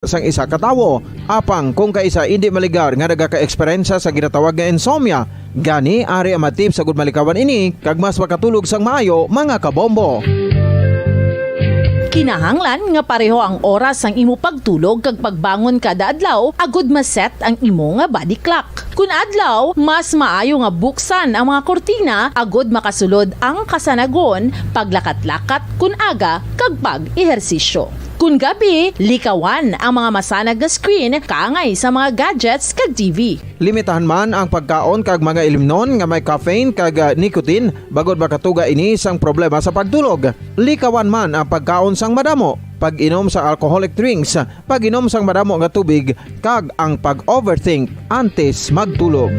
sang isa ka tawo. Apang kung kaisa hindi maligar nga nagaka-eksperyensya sa ginatawag nga insomnia, gani ari ang matip sa gud malikawan ini kag mas makatulog sang maayo mga kabombo. Kinahanglan nga pareho ang oras ang imo pagtulog kag pagbangon kada adlaw agud maset ang imo nga body clock. Kun adlaw, mas maayo nga buksan ang mga kortina agud makasulod ang kasanagon paglakat-lakat kun aga kag pag-ehersisyo. Kun gabi, likawan ang mga masanag na screen kaangay sa mga gadgets kag TV. Limitahan man ang pagkaon kag mga ilimnon nga may caffeine kag nicotine bagod makatuga ini sang problema sa pagtulog. Likawan man ang pagkaon sang madamo, pag-inom sa alcoholic drinks, pag-inom sang madamo nga tubig kag ang pag-overthink antes magtulog.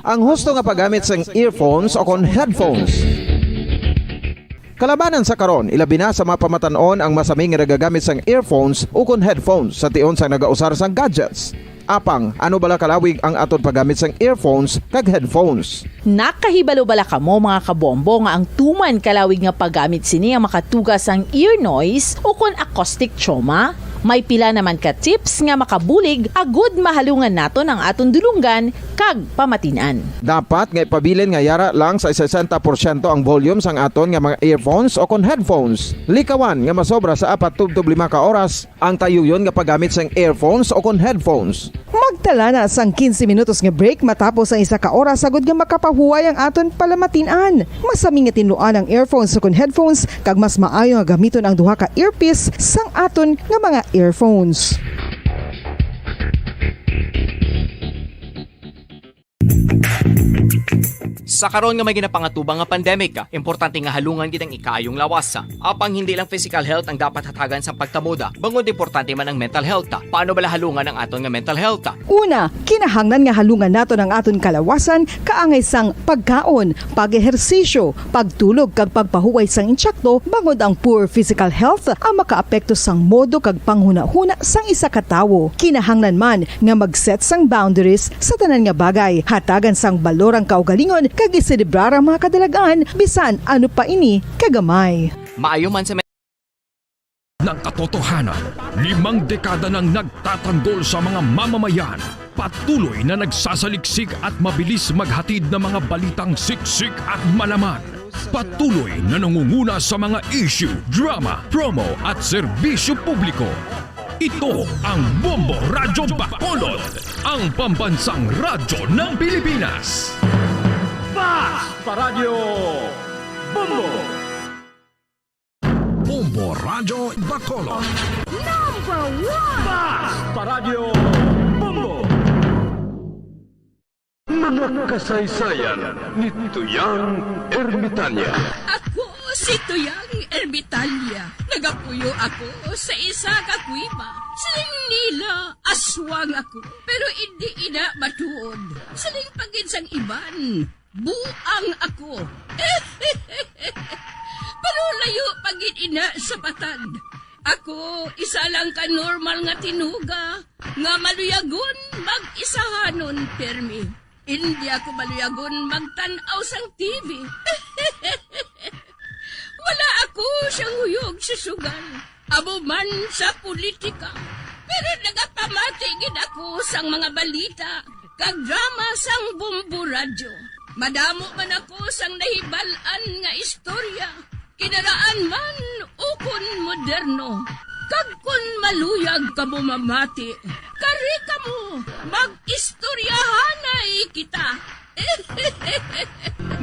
Ang husto nga paggamit sang earphones o kon headphones. Kalabanan sa karon, ilabi na sa mga pamatanon ang masami nga nagagamit sang earphones o kon headphones sa tion sang nagausar sang gadgets. Apang, ano bala kalawig ang aton paggamit sang earphones kag headphones? Nakahibalo bala kamo mga kabombo nga ang tuman kalawig nga paggamit sini ang makatugas ang ear noise o kon acoustic trauma? May pila naman ka tips nga makabulig agud mahalungan naton ang aton dulunggan kag pamatinan. Dapat nga ipabilin nga yara lang sa 60% ang volume sang aton nga mga earphones o kon headphones. Likawan nga masobra sa 4 to 5 ka oras ang tayuyon nga paggamit sang earphones o kon headphones. Magtala na sang 15 minutos nga break matapos ang 1 ka oras sagud nga makapahuway ang aton palamatinan. Masami nga tinluan ang earphones o kon headphones kag mas maayo nga gamiton ang duha ka earpiece sang aton nga mga earphones. Sa karon nga may ginapangatubang nga pandemic, importante nga halungan gid ang ikaayong lawas. Apang hindi lang physical health ang dapat hatagan sa pagtamuda, bangod importante man ang mental health. Paano bala halungan ang aton nga mental health? Una, kinahanglan nga halungan naton ang aton kalawasan kaangay sang pagkaon, pag-ehersisyo, pagtulog kag pagpahuway sang insyakto bangod ang poor physical health ang makaapekto sang modo kag panghuna-huna sang isa ka tawo. Kinahanglan man nga mag-set sang boundaries sa tanan nga bagay, hatagan sang balorang kaugalingon kag iselebrar ang mga kadalagaan bisan ano pa ini kagamay. Maayo man sa ng katotohanan, 5 dekada nang nagtatanggol sa mga mamamayan, patuloy na nagsasaliksik at mabilis maghatid ng mga balitang siksik at malaman. Patuloy na nangunguna sa mga issue, drama, promo at serbisyo publiko. Ito ang Bombo Radyo Bacolod, ang pambansang radyo ng Pilipinas. Paradyo Bombo! Bombo Radyo Bacolod. #1 Paradyo Bombo! Mga kasaysayan ni Tuyang Ermitanya. Ako si Tuyang Ermitanya. Nagapuyo ako sa isa ka kuiba. Siling nila, aswang ako. Pero hindi ina matuod. Siling paginsang iban. Buang ako. Pero layo pagin ina sa patad. Ako, isa lang ka normal nga tinuga. Nga maluyagon mag-isahanon permi. Hindi ako maluyagon magtanaw sang TV. Wala ako siyang huyog sa sugal. Amo man sa politika. Pero nagapamatagin ako sang mga balita. Kag drama sang Bombo Radyo. Madamo man ako sang nahibalan nga istorya. Kinaraan man ukon moderno. Kag kun maluyag ka mo mamati, kari ka mo mag-istoryahanay kita.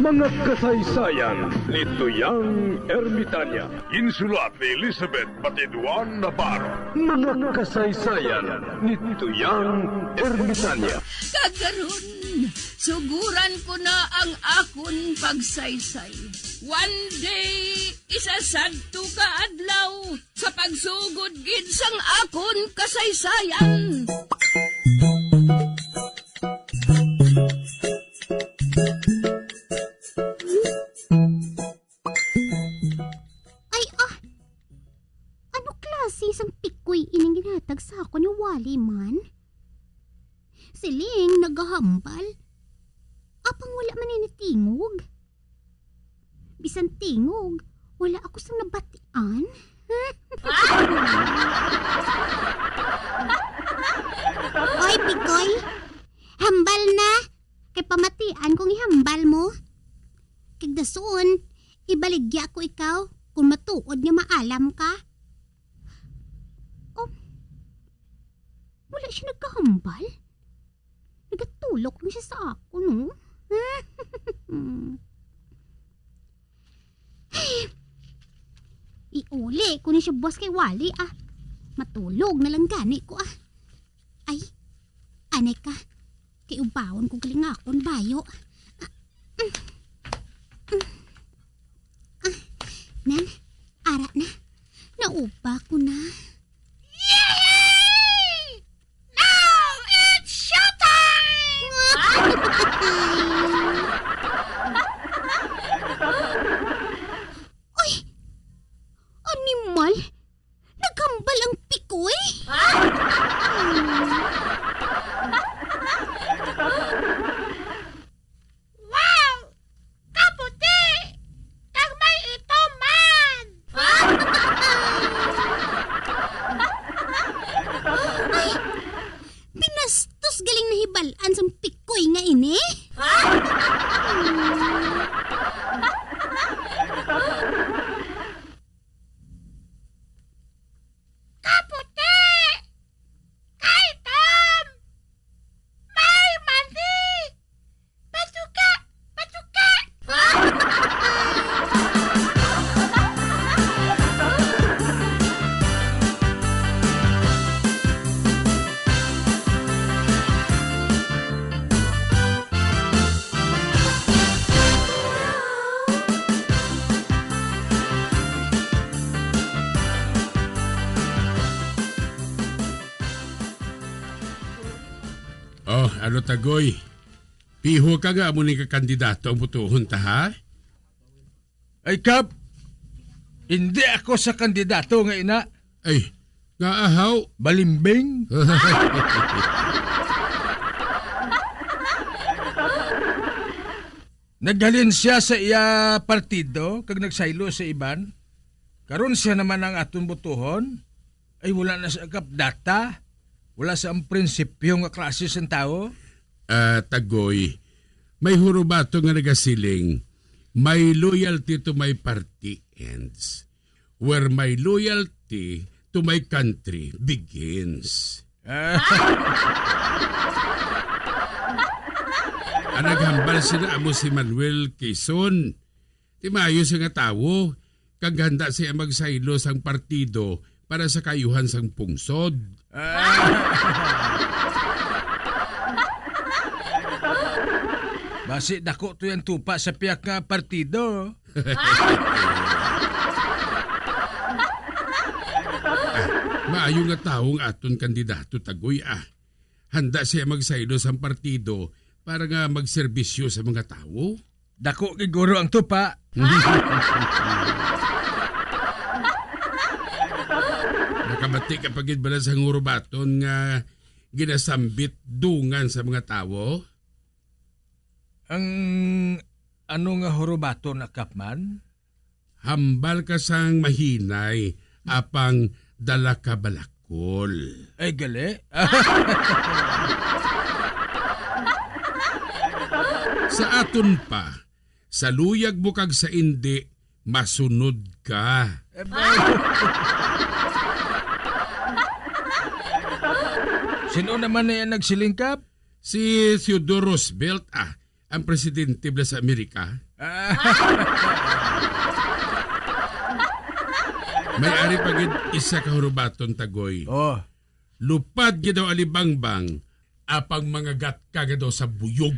Mga kasaysayan ni Tuyang Ermitanya. Insulat ni Elizabeth Batiduan Navarro. Mga kasaysayan ni Tuyang Ermitanya. Kagaron, suguran ko na ang akon pagsaysay. One day, isasadto ka adlaw sa pagsugod gid sang akon kasaysayan. Ano klase sang pikoy ining ginatag sa ako ni Wally man? Siling nagahambal. Apang wala man ini tingog. Bisan tingog, Wala ako sa nabatian. Oy, Pikoy. Hambal na. Kay pamatian kung ihambal mo. Kagdasoon, ibaligya ko ikaw kung matuod nga maalam ka. Oh, wala siya nagkahambal. Nagatulok lang siya sa ako, no? Iuli ko ni siya boss kay Wally, ah. Matulog na lang gani ko, ah. Ay, anay ka. Kay ubawon ko galing akon bayo. Nan, ara na. Nauba ko na. Yay! Now it's showtime! Uy! Animal! Naghambal ang pikoy! Wow! Kaputi! Kag may ito man! Ay! Pinastos galing na hibalaan sa pikoy nga ini! Kaputi! Kay Tom! May mandi! Patuka! Patuka! Oh, ano tagoy? Piho ka nga mo ni kakandidato ang butuhon ta ha? Ay, Kap, hindi ako sa kandidato nga ina. Ay, nga ahaw. Balimbing. Naghalin siya sa iya partido kag nagsaylo sa iban. Karon siya naman ang aton butuhon. Ay wala na sa Kap data. Wala sa ang prinsipyo nga klase sa tao. Tagoy, may hurubato nga nagasiling, may loyalty to my party ends, where my loyalty to my country begins. Naghambal sila amo si Manuel Quezon. Di maayo siya nga tawo, kag handa siya magsaylo sang partido para sa kayuhan sang pungsod. Basi dako to yan tupa sa piyak nga partido. Maayo nga taong aton kandidato tagoy Handa siya magsaylo sang partido para nga magserbisyo sa mga tao. Dako giguro ang tupa. Nakabati ka pagid bala sa ngurubaton nga ginasambit dungan sa mga tao. Ang ano nga hurubato na Kapman? Hambal ka sang mahinay apang dala ka balakol. Ay gali. Sa aton pa, sa luyag mo kag sa indi, masunod ka. Sino naman na yan nagsilingkap? Si Theodore Roosevelt ang presidente bala sa Amerika. May ari pagid isa ka hurubaton tagoy. Oh. Lupad gid daw alibangbang apang mga gat ka daw sa buyog.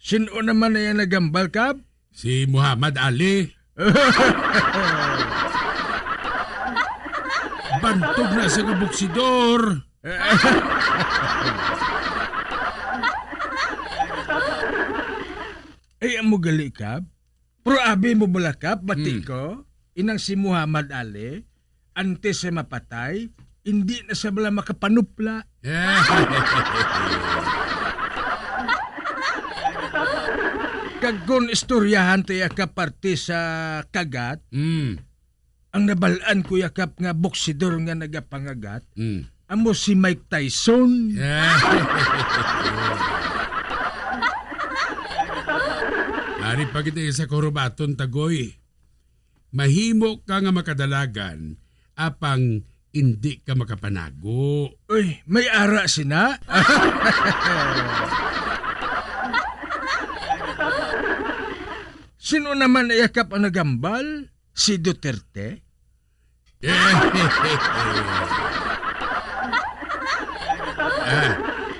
Sino naman na yan nagambal, Kap? Si Muhammad Ali. Bantog na sa kabuksidor. Ay, amo gali, Kap. Pero abi mo bala, Kap, bati ko, inang si Muhammad Ali, antes sa mapatay, hindi na sa bala makapanupla. Kung istoryahan to yakap parte sa kagat, ang nabalaan ko yakap nga boksidor nga nagapangagat, amo si Mike Tyson. Ari pa kita sa korobaton tagoy. Mahimo ka nga makadalagan apang hindi ka makapanago. Uy, may ara sina? Sino naman yakap ang nagambal? Si Duterte?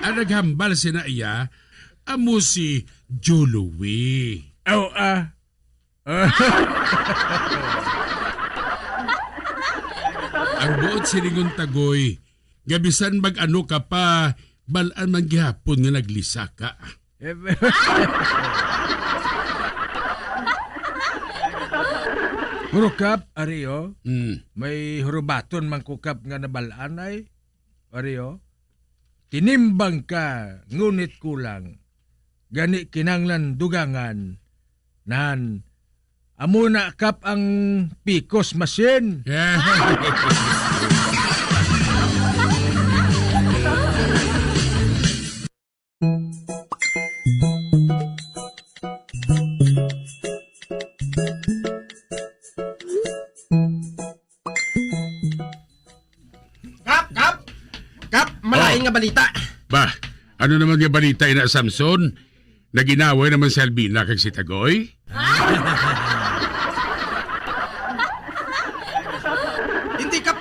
Ang naghambal sina iya, amo si Juluwi. Ang buot silingon tagoy, gabisan mag-ano ka pa, balaan man gihapon nga naglisa ka. Hurukap, Ario. May hurubaton man kukap nga nabalaan ay. Ario. Tinimbang ka, ngunit kulang. Gani kinanglan dugangan. Nan, amo na kap ang pikos machine. Kap, malaking nga balita. Ba, ano naman nga balita na Samson? Naginaway naman si Albina kag si Tagoy? Hindi Kap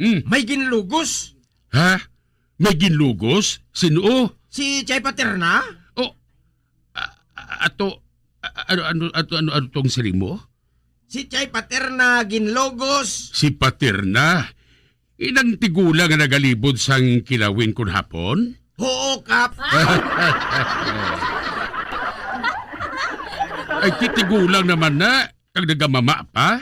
may ginlugos. Ha? May ginlugos? Sino? Si Chay Paterna? Oh, ano tong sili mo? Si Chay Paterna ginlogos. Si Paterna? Inang tigulang nga nagalibod sang kilawin kun hapon? Oo, Kap. Ay titigulang naman na, kag nagamama pa?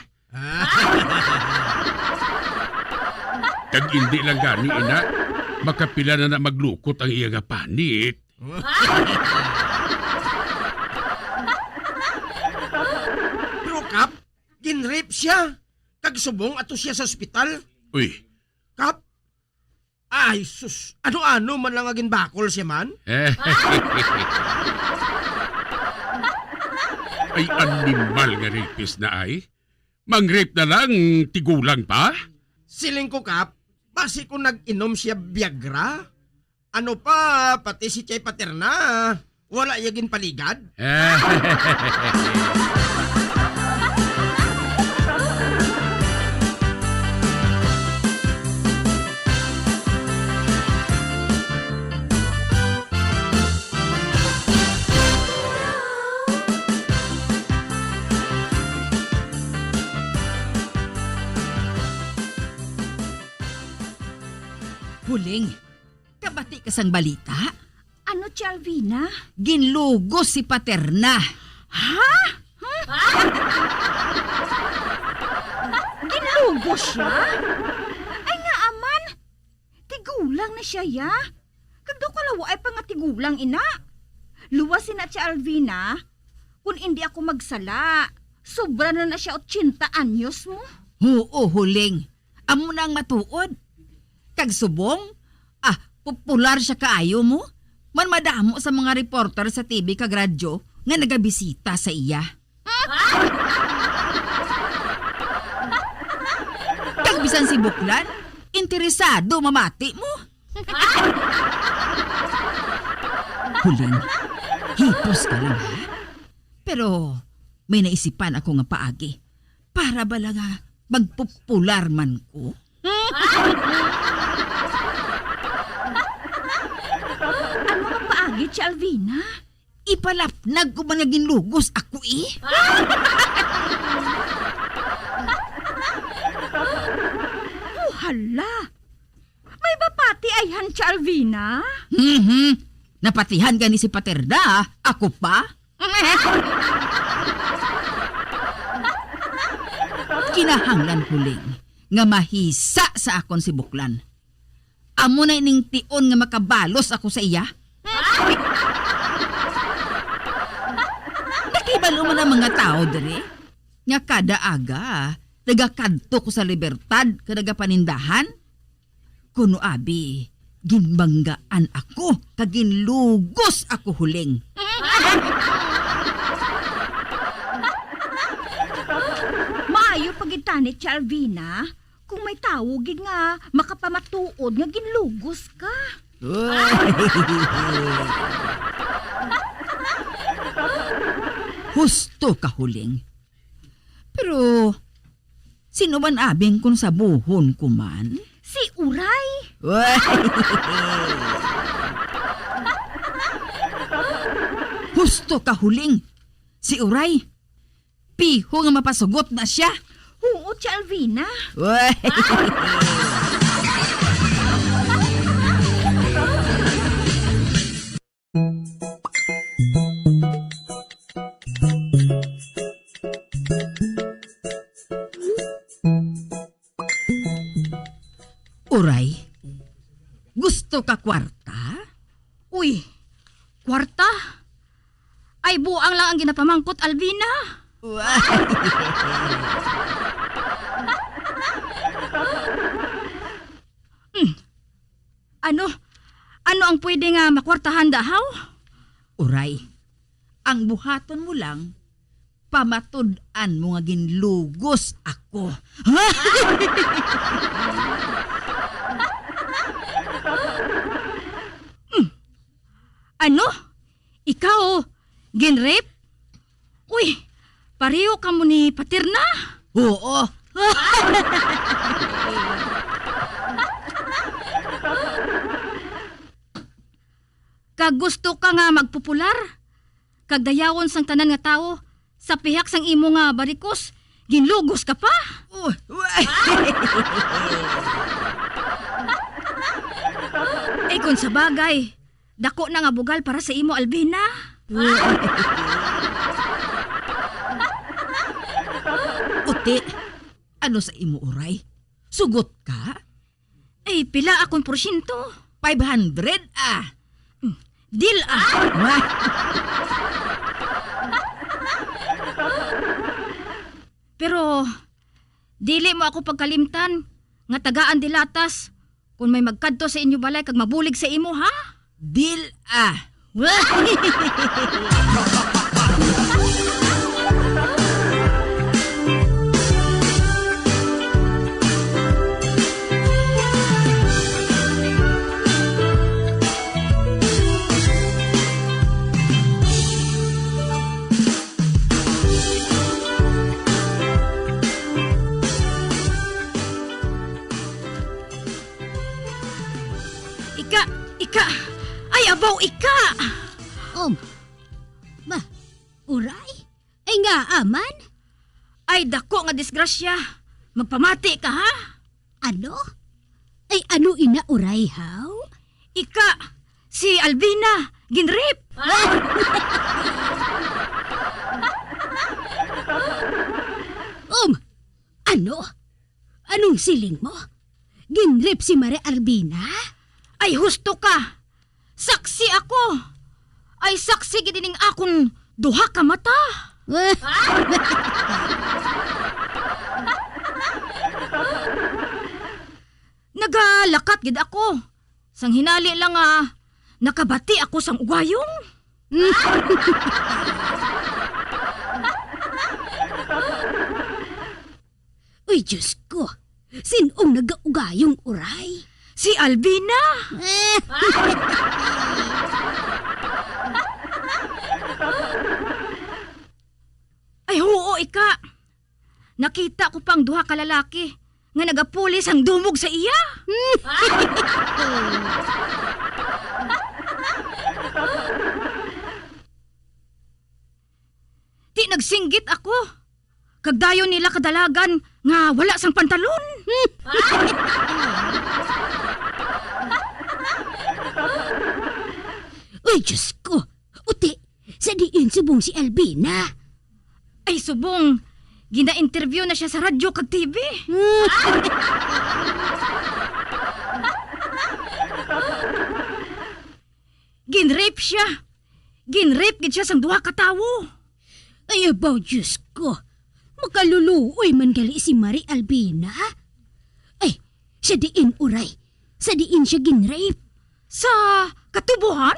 Kag hindi lang gani ina, makapila na maglukot ang iya nga panit. Pero Kap, ginrape siya. Kag subong ato siya sa ospital. Uy, Kap, ay sus, ano-ano man lang agin bakol siya man. Ay animal nga rapist na ay? Mang-rape na lang, tigulang pa? Siling ko Kap, basi kung nag-inom siya Viagra. Ano pa, pati si Chay Paterna, wala yagin paligad. Huling, kabati ka sang balita? Ano, Alvina? Ginlugos si Paterna. Ha? Ginlugos siya? Ay nga aman, tigulang na siya ya. Kagdaw kalawa ay pangatigulang ina. Luwasin na si Alvina, kung hindi ako magsala, sobra na siya 80 anyos mo. Oo, Huling. Amo na ang matuod. Kag subong, popular siya kaayo mo. Man madamo sa mga reporter sa TV kag radyo nga nagabisita sa iya. Kag bisan si Buklan, interesado mamati mo. Huling, hipos ka lang ha? Pero may naisipan ako nga paagi. Para bala nga magpopular man ko. Ano nga paagi, si Alvina? Ipalapnag ko man nga ginlugos ako eh. Hala! May bapati ayhan si Alvina? Napatihan gani si Paterna, ako pa? Kinahanglan Huling nga mahisa sa akon si Buklan. Amo na ining tion nga makabalos ako sa iya. Kabalo man ang mga tao diri. Nga kada aga, nagakadto ko sa libertad ka nagapanindahan. Kuno abi, ginbanggaan ako, kaginlugos ako huling. Maayo pagitani ti Alvina, kung may tawagin nga makapamatuod nga ginlugos ka. Husto ka huling. Pero, sino man abing kung sa buhon ko man? Si Uray. Husto ka huling. Si Uray, piho nga mapasugot na siya. Oo, ti Alvina. Uray, gusto ka kwarta? Uy, kwarta? Ay buang lang ang ginapamangkot, Alvina. Ano ang pwede nga makwartahan dahaw? Uray, ang buhaton mo lang, pamatud-an mo nga ginlugos ako. Ano? Ikaw, ginrape? Uy, pareho ka mo ni Paterna? Oo. Kag gusto ka nga magpopular? Kag dayawon sang tanan nga tao, sa pihak sang imo nga barikos, ginlugos ka pa? Kung sa bagay, dako na nga bugal para sa imo, Alvina. Uti, ano sa imo, Uray? Sugot ka? Ay, pila akong porsyento? 500 ah. Deal ah. Pero, dili mo ako pagkalimtan nga tagaan dilatas kung may magkadto sa inyo balay kag mabulig sa imo, ha? Deal ah. Ika! Ay, abaw, ika! Ba, Uray? Ay nga, aman? Ay, dako nga disgrasya. Magpamati ka, ha? Ano? Ay ano ina, Uray, haw? Ika! Si Alvina! Ginrip! Ano? Anong siling mo? Ginrip si Maria Albina? Ay, husto ka! Saksi ako! Ay, saksi gidining akong duha ka mata! Nagalakat gid ako. Sang hinali lang nakabati ako sang ugayong. Uy, Diyos ko! Sinong nag-ugayong, Uray? Si Alvina! Ay, oo, ika! Nakita ko pang duha ka lalaki nga nagapulis ang dumog sa iya. Di nagsinggit ako. Kagdayon nila kadalagan nga wala sang pantalon. Uy, Diyos ko! Uti, sa diin subong si Albina. Ay, subong. Gina-interview na siya sa radyo kag TV. Ginrape siya. Ginrape gid siya sang duha ka tawo. Ay, abaw, Diyos ko. Makaluluoy man gali si Marie Albina. Ay, siya diin uray. Sa diin siya ginrape. Sa katubuhan?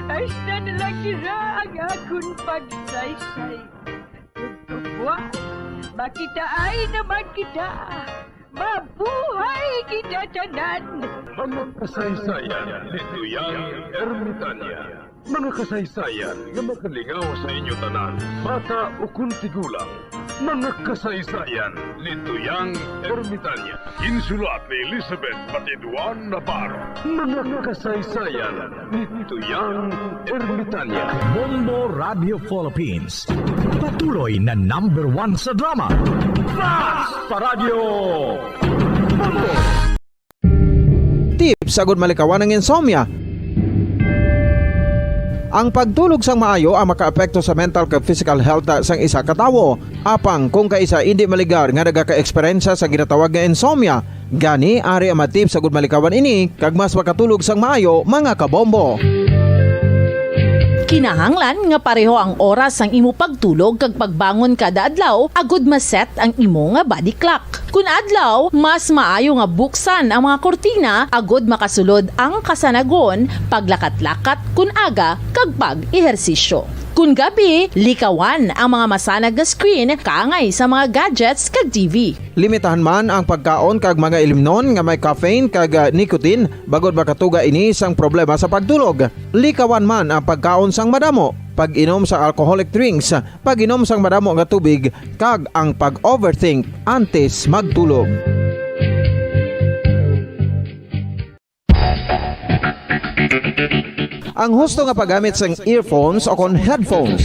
Ay, na lang kira ang akong pagsaysay. Tugtubuan, makita ay naman kita. Mabuhay kita tanan. Mga kasaysayan ni Tuyang Ermitanya. Mga kasaysayan nga makalingaw sa inyo tanan, bata o kuntigulang. Mga kasaysayan ni Tuyang Ermitanya. Insulat ni Elizabeth Batiduan Navarro. Mga kasaysayan ni Tuyang Ermitanya. Bombo Radio Philippines. Patuloy na #1 sa drama. Fast sa radyo. Bombo! Tips agud malikawan ng insomnia. Ang pagtulog sang maayo ang makaapekto sa mental kag physical health sang isa ka tawo. Apang kung kaisa hindi maligar nga nagaka-eksperyensya sa ginatawag nga insomnia, gani ari ang tips agud malikawan ini kag mas makatulog sang maayo mga kabombo. Kinahanglan nga pareho ang oras ang imo pagtulog kag pagbangon kada adlaw agud maset ang imo nga body clock. Kun adlaw, mas maayo nga buksan ang mga kortina agud makasulod ang kasanagon, paglakat-lakat kun aga kag pag-ehersisyo. Kun gabi, likawan ang mga masanag nga screen kaangay sa mga gadgets kag TV. Limitahan man ang pagkaon kag mga ilimnon nga may caffeine kag nicotine bagod makatuga ini sang problema sa pagtulog. Likawan man ang pagkaon sang madamo, pag-inom sa alcoholic drinks, pag-inom sang madamo nga tubig kag ang pag-overthink antes magtulog. Ang husto nga paggamit sang earphones o kon headphones.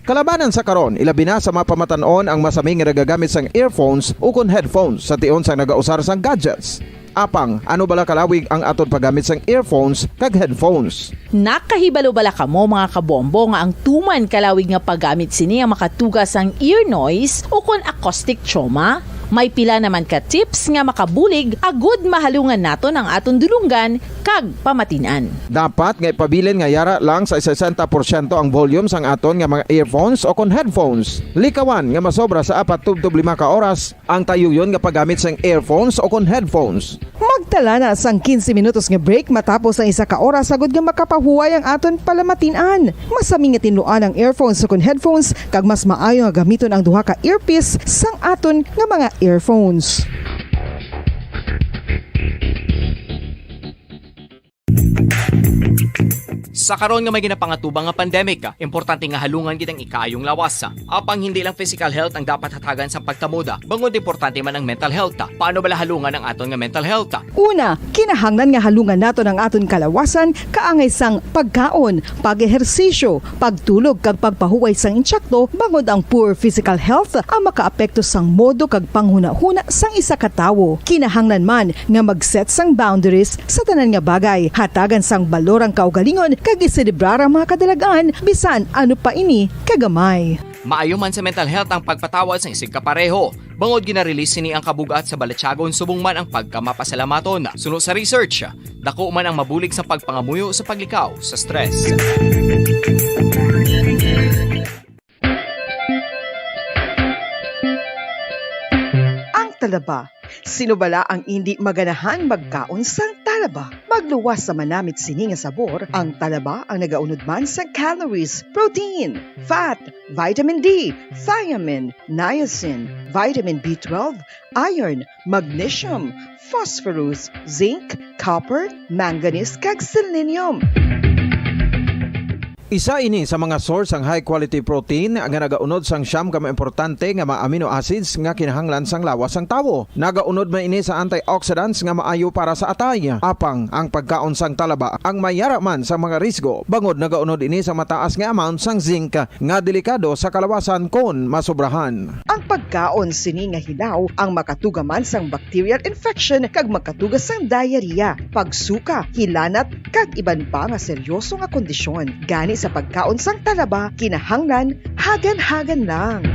Kalabanan sa karon, ilabi na sa mga pamatanon ang masaming nga nagagamit sang earphones o kon headphones sa tion sang nagausar sang gadgets. Apang, ano bala kalawig ang aton paggamit sang earphones kag headphones? Nakahibalo bala kamo mga kabombo nga ang tuman kalawig nga paggamit sini ang makatugas ang ear noise o kon acoustic trauma? May pila naman ka tips nga makabulig agud mahalungan naton ang aton dulunggan kag pamatinan. Dapat nga ipabilin nga yara lang sa 60% ang volume sang aton nga mga earphones o kon headphones. Likawan nga masobra sa 4-5 ka oras ang tayuyon nga paggamit sang earphones o kon headphones. Magtala na sang 15 minutos nga break matapos ang 1 ka oras sagud nga makapahuway ang aton palamatinan. Masami nga tinluan ang earphones o kon headphones kag mas maayo nga gamiton ang duha ka earpiece sang aton nga mga earphones. Sa karon nga may ginapangatubang nga pandemic, importante nga halungan kitang ikayong lawas. Apang hindi lang physical health ang dapat hatagan sa pagtamuda, bangod importante man ang mental health. Paano bala halungan ang aton nga mental health? Una, kinahanglan nga halungan nato ang aton kalawasan kaangay sang pagkaon, pag-ehersisyo, pagtulog kag pagpahuway sang insyakto bangod ang poor physical health ang makaapekto sang modo kag panghuna-huna sang isa ka tawo. Kinahanglan man nga mag-set sang boundaries sa tanan nga bagay, hatagan sang balorang kaugalingon kag iselebrar ang mga kadalagan bisan ano pa ini kagamay. Maayo man sa mental health ang pagpatawad sa isig kapareho. Bangod ginarelease sini ang kabugat sa Balatyagon subong man ang pagkamapasalamaton. Suno sa research, dako man ang mabulig sa pagpangamuyo sa paglikaw sa stress. Ang talaba. Sino bala ang hindi maganahan magkaon sang talaba? Magluwas sa manamit sini nga sabor, ang talaba ang nagaunod man sa calories, protein, fat, vitamin D, thiamine, niacin, vitamin B12, iron, magnesium, phosphorus, zinc, copper, manganese kag selenium. Isa ini sa mga source ang high quality protein nga nagaunod sang siyam ka importante nga mga amino acids nga kinahanglan sang lawas sang tawo. Nagaunod man ini sa antioxidants nga maayo para sa atay. Apang ang pagkaon sang talaba ang mayara man sa mga risgo. Bangod nagaunod ini sa mataas nga amount sang zinc nga delikado sa kalawasan kon masobrahan. Ang pagkaon sini nga hilaw ang makatugaman sang bacterial infection kag makatugas sang diarrhea, pagsuka, hilanat kag iban pa nga seryoso nga kondisyon. Gani sa pagkaon sang talaba kinahanglan hagan-hagan lang.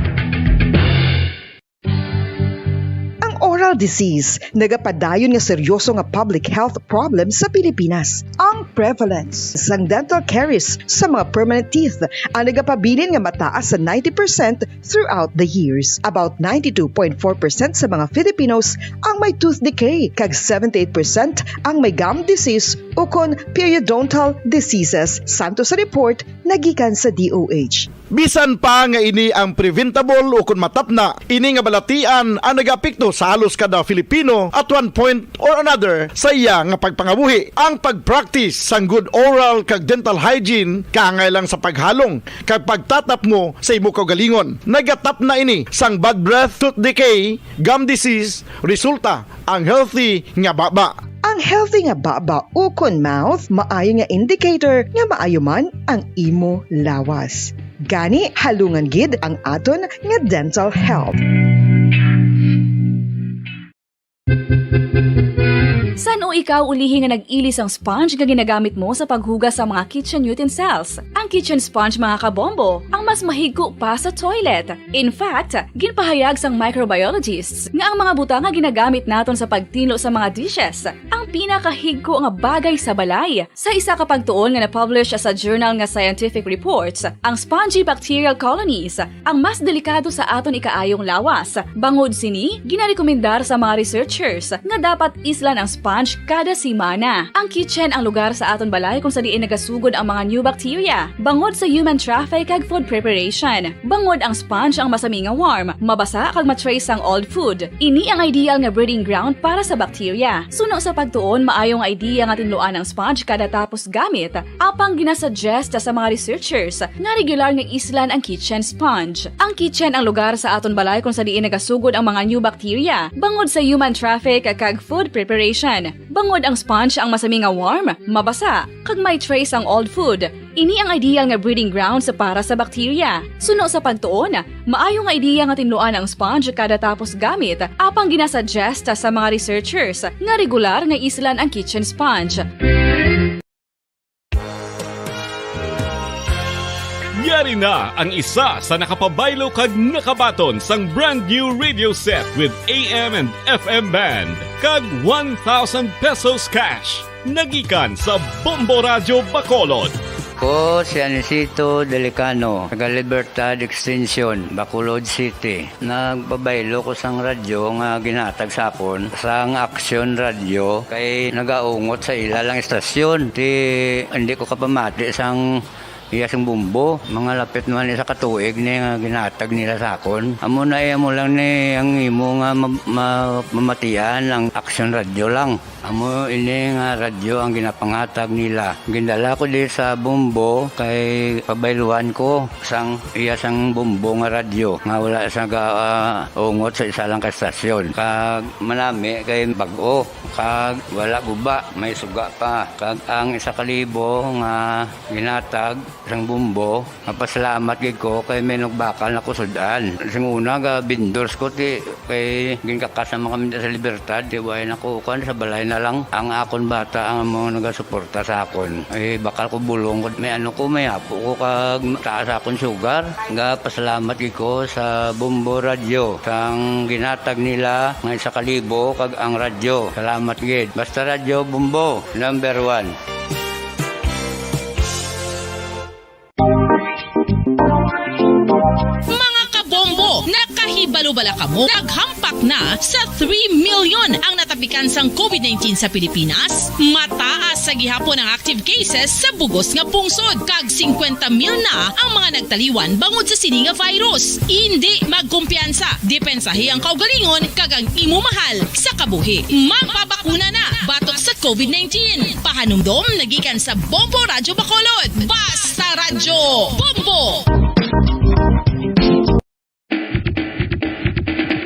Oral disease, nagapadayon nga seryoso nga public health problem sa Pilipinas. Ang prevalence sang dental caries sa mga permanent teeth ang nagapabilin nga mataas sa 90% throughout the years. About 92.4% sa mga Filipinos ang may tooth decay, kag 78% ang may gum disease o kon periodontal diseases, santo sa report nagikan sa DOH. Bisan pa nga ini ang preventable o kung matapna, ini nga balatian ang nagapikto sa halos kada Filipino at one point or another sa iya nga pagpangabuhi. Ang pag-practice sang good oral kag dental hygiene kaangay lang sa paghalong kag pagtatap mo sa imo kaugalingon. Nagatap na ini sang bad breath, tooth decay, gum disease, resulta ang healthy nga baba. Ang healthy nga baba o kon mouth maayo nga indicator nga maayo man ang imo lawas. Gani halungan gid ang aton nga dental health. Saan o ikaw ulihi nga nag-ilis ang sponge nga ginagamit mo sa paghugas sa mga kitchen utensils? Ang kitchen sponge mga kabombo, ang mas mahigko pa sa toilet. In fact, ginpahayag sang microbiologists nga ang mga butang nga ginagamit naton sa pagtilo sa mga dishes ang pinakahigko nga bagay sa balay. Sa isa ka pagtuon nga na-publish sa journal nga Scientific Reports, ang spongy bacterial colonies ang mas delikado sa aton ikaayong lawas. Bangod sini, ginarekomendar sa mga researchers nga dapat islan ang sponge kada simana. Ang kitchen ang lugar sa aton balay kung sa diin nagasugod ang mga new bacteria. Bangod sa human traffic kag food preparation. Bangod ang sponge ang masami nga warm, mabasa kag matrace ang old food. Ini ang ideal nga breeding ground para sa bacteria. Suno sa pagtuon, maayong idea nga tinluan ang sponge kada tapos gamit. Apang ginasuggest sa mga researchers nga regular nga islan ang kitchen sponge. Ang kitchen ang lugar sa aton balay kung sa diin nagasugod ang mga new bacteria. Bangod sa human traffic kag food preparation. Bangod ang sponge ang masami nga warm, mabasa, kag may trace ang old food. Ini ang ideal nga breeding ground sa para sa bacteria. Suno sa pagtuon, maayo nga ideya nga tinluan ang sponge kada tapos gamit, apang ginasuggest sa mga researchers nga regular nga islan ang kitchen sponge. Yari na ang isa sa nakapabaylo kag nakabaton sang brand new radio set with AM and FM band kag 1,000 pesos cash. Nagikan sa Bombo Radio Bacolod. Ko si Anisito Delicano, taga Libertad Extension, Bacolod City. Nagpabaylo ko sang radyo nga ginatag sa akon sang Action Radio kay nagaungot sa ilalang estasyon. Hindi ko kapamati sang iyasang bumbo, mga lapit naman sa katuig ni nga ginatag nila sa akon. Amo na mo lang ni ang imo nga mamatian ang Action Radio lang. Amo ini nga radyo ang ginapangatag nila. Gindala ko di sa bumbo kay pabayluan ko sang iyasang bumbo nga radyo nga wala sa ungot sa isa lang ka stasyon. Kag manami kay bag-o, kag wala guba, may suga pa. Kag ang 1,000 nga ginatag sang bumbo, mapasalamat gid ko kay may nagbakal na kusudan. Sing una ga bindors ko ti kay ginkakasama kami sa Libertad, di way nako kan sa balay na lang ang akon bata ang mga nagasuporta sa akon. Ay bakal ko bulong may may apo ko kag taas akon sugar. Nga pasalamat gid ko sa Bombo Radio sang ginatag nila nga 1,000 kag ang radyo. Salamat gid. Basta Radio Bombo number 1. Mga kabombo, nakahibalo Ano bala kamo? Naghampak na sa 3 million ang natapikan sang COVID-19 sa Pilipinas. Mataas sa gihapon ang active cases sa bugos nga pungsod. Kag 50 mil na ang mga nagtaliwan bangod sa sini nga virus. Hindi magkumpiyansa. Depensahe ang kaugalingon kag ang imo mahal sa kabuhi. Magpabakuna na batok sa COVID-19. Pahanumdom nagikan sa Bombo Radyo Bacolod. Basta Radyo Bombo!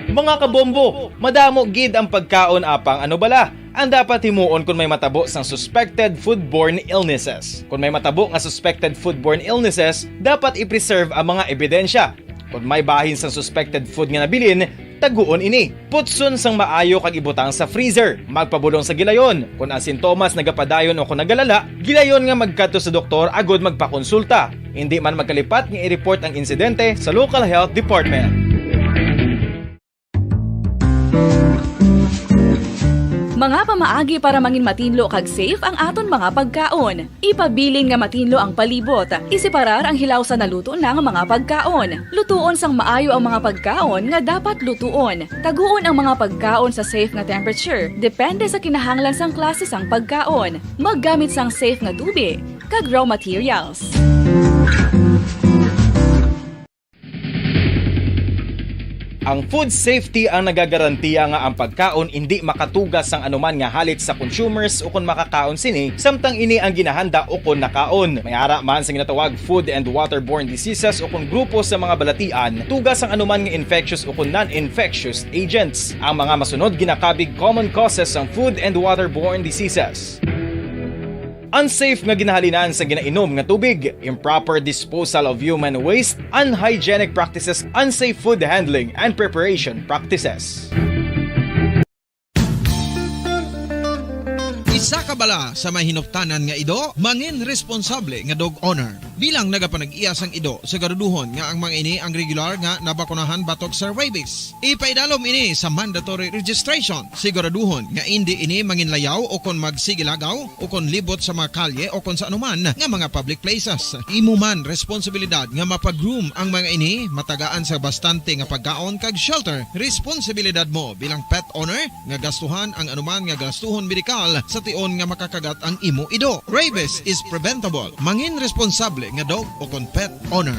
Mga kabombo, madamo gid ang pagkaon apang ano bala ang dapat himuon kung may matabo sang suspected foodborne illnesses. Kung may matabo nga suspected foodborne illnesses, dapat i-preserve ang mga ebidensya. Kung may bahin sang suspected food nga nabilin, taguon ini. Putson sang maayo kag ibutang sa freezer. Magpabulong sa gilayon. Kung ang sintomas nagapadayon o kung nagalala, gilayon nga magkadto sa doktor agod magpakonsulta. Hindi man magkalipat nga i-report ang insidente sa local health department. Mga pamaagi para mangin matinlo kag safe ang aton mga pagkaon. Ipabilin nga matinlo ang palibot. Isiparar ang hilaw sa naluto ng mga pagkaon. Lutuon sang maayo ang mga pagkaon nga dapat lutuon. Taguon ang mga pagkaon sa safe nga temperature. Depende sa kinahanglan sang klase sang pagkaon. Maggamit sang safe nga tubig kag raw materials. Ang food safety ang nagagarantiya nga ang pagkaon hindi makatugas sang anuman nga halit sa consumers o kung makakaon sini, samtang ini ang ginahanda o kung nakaon. May ara man sa ginatawag food and waterborne diseases o kung grupo sa mga balatian, tugas ang anuman nga infectious o kung non-infectious agents. Ang mga masunod ginakabig common causes ng food and waterborne diseases. Unsafe nga ginahalinan sa ginainom nga tubig, improper disposal of human waste, unhygienic practices, unsafe food handling, and preparation practices. Isa ka bala sa mahinuptanan nga ido, mangin responsable nga dog owner. Bilang nagapanag-iyas ang ido, siguraduhon nga ang mga ini ang regular nga nabakunahan batok sa rabies. Ipaidalom ini sa mandatory registration. Siguraduhon nga hindi ini manginlayaw o kon magsigilagaw o kon libot sa mga kalye o kon sa anuman nga mga public places. Imo man responsibilidad nga mapag-groom ang mga ini, matagaan sa bastante nga pagkaon kag shelter. Responsibilidad mo bilang pet owner nga gastuhan ang anuman nga gastuhon medikal sa tion nga makakagat ang imo ido. Rabies is preventable. Mangin responsable nga dog o kon pet owner.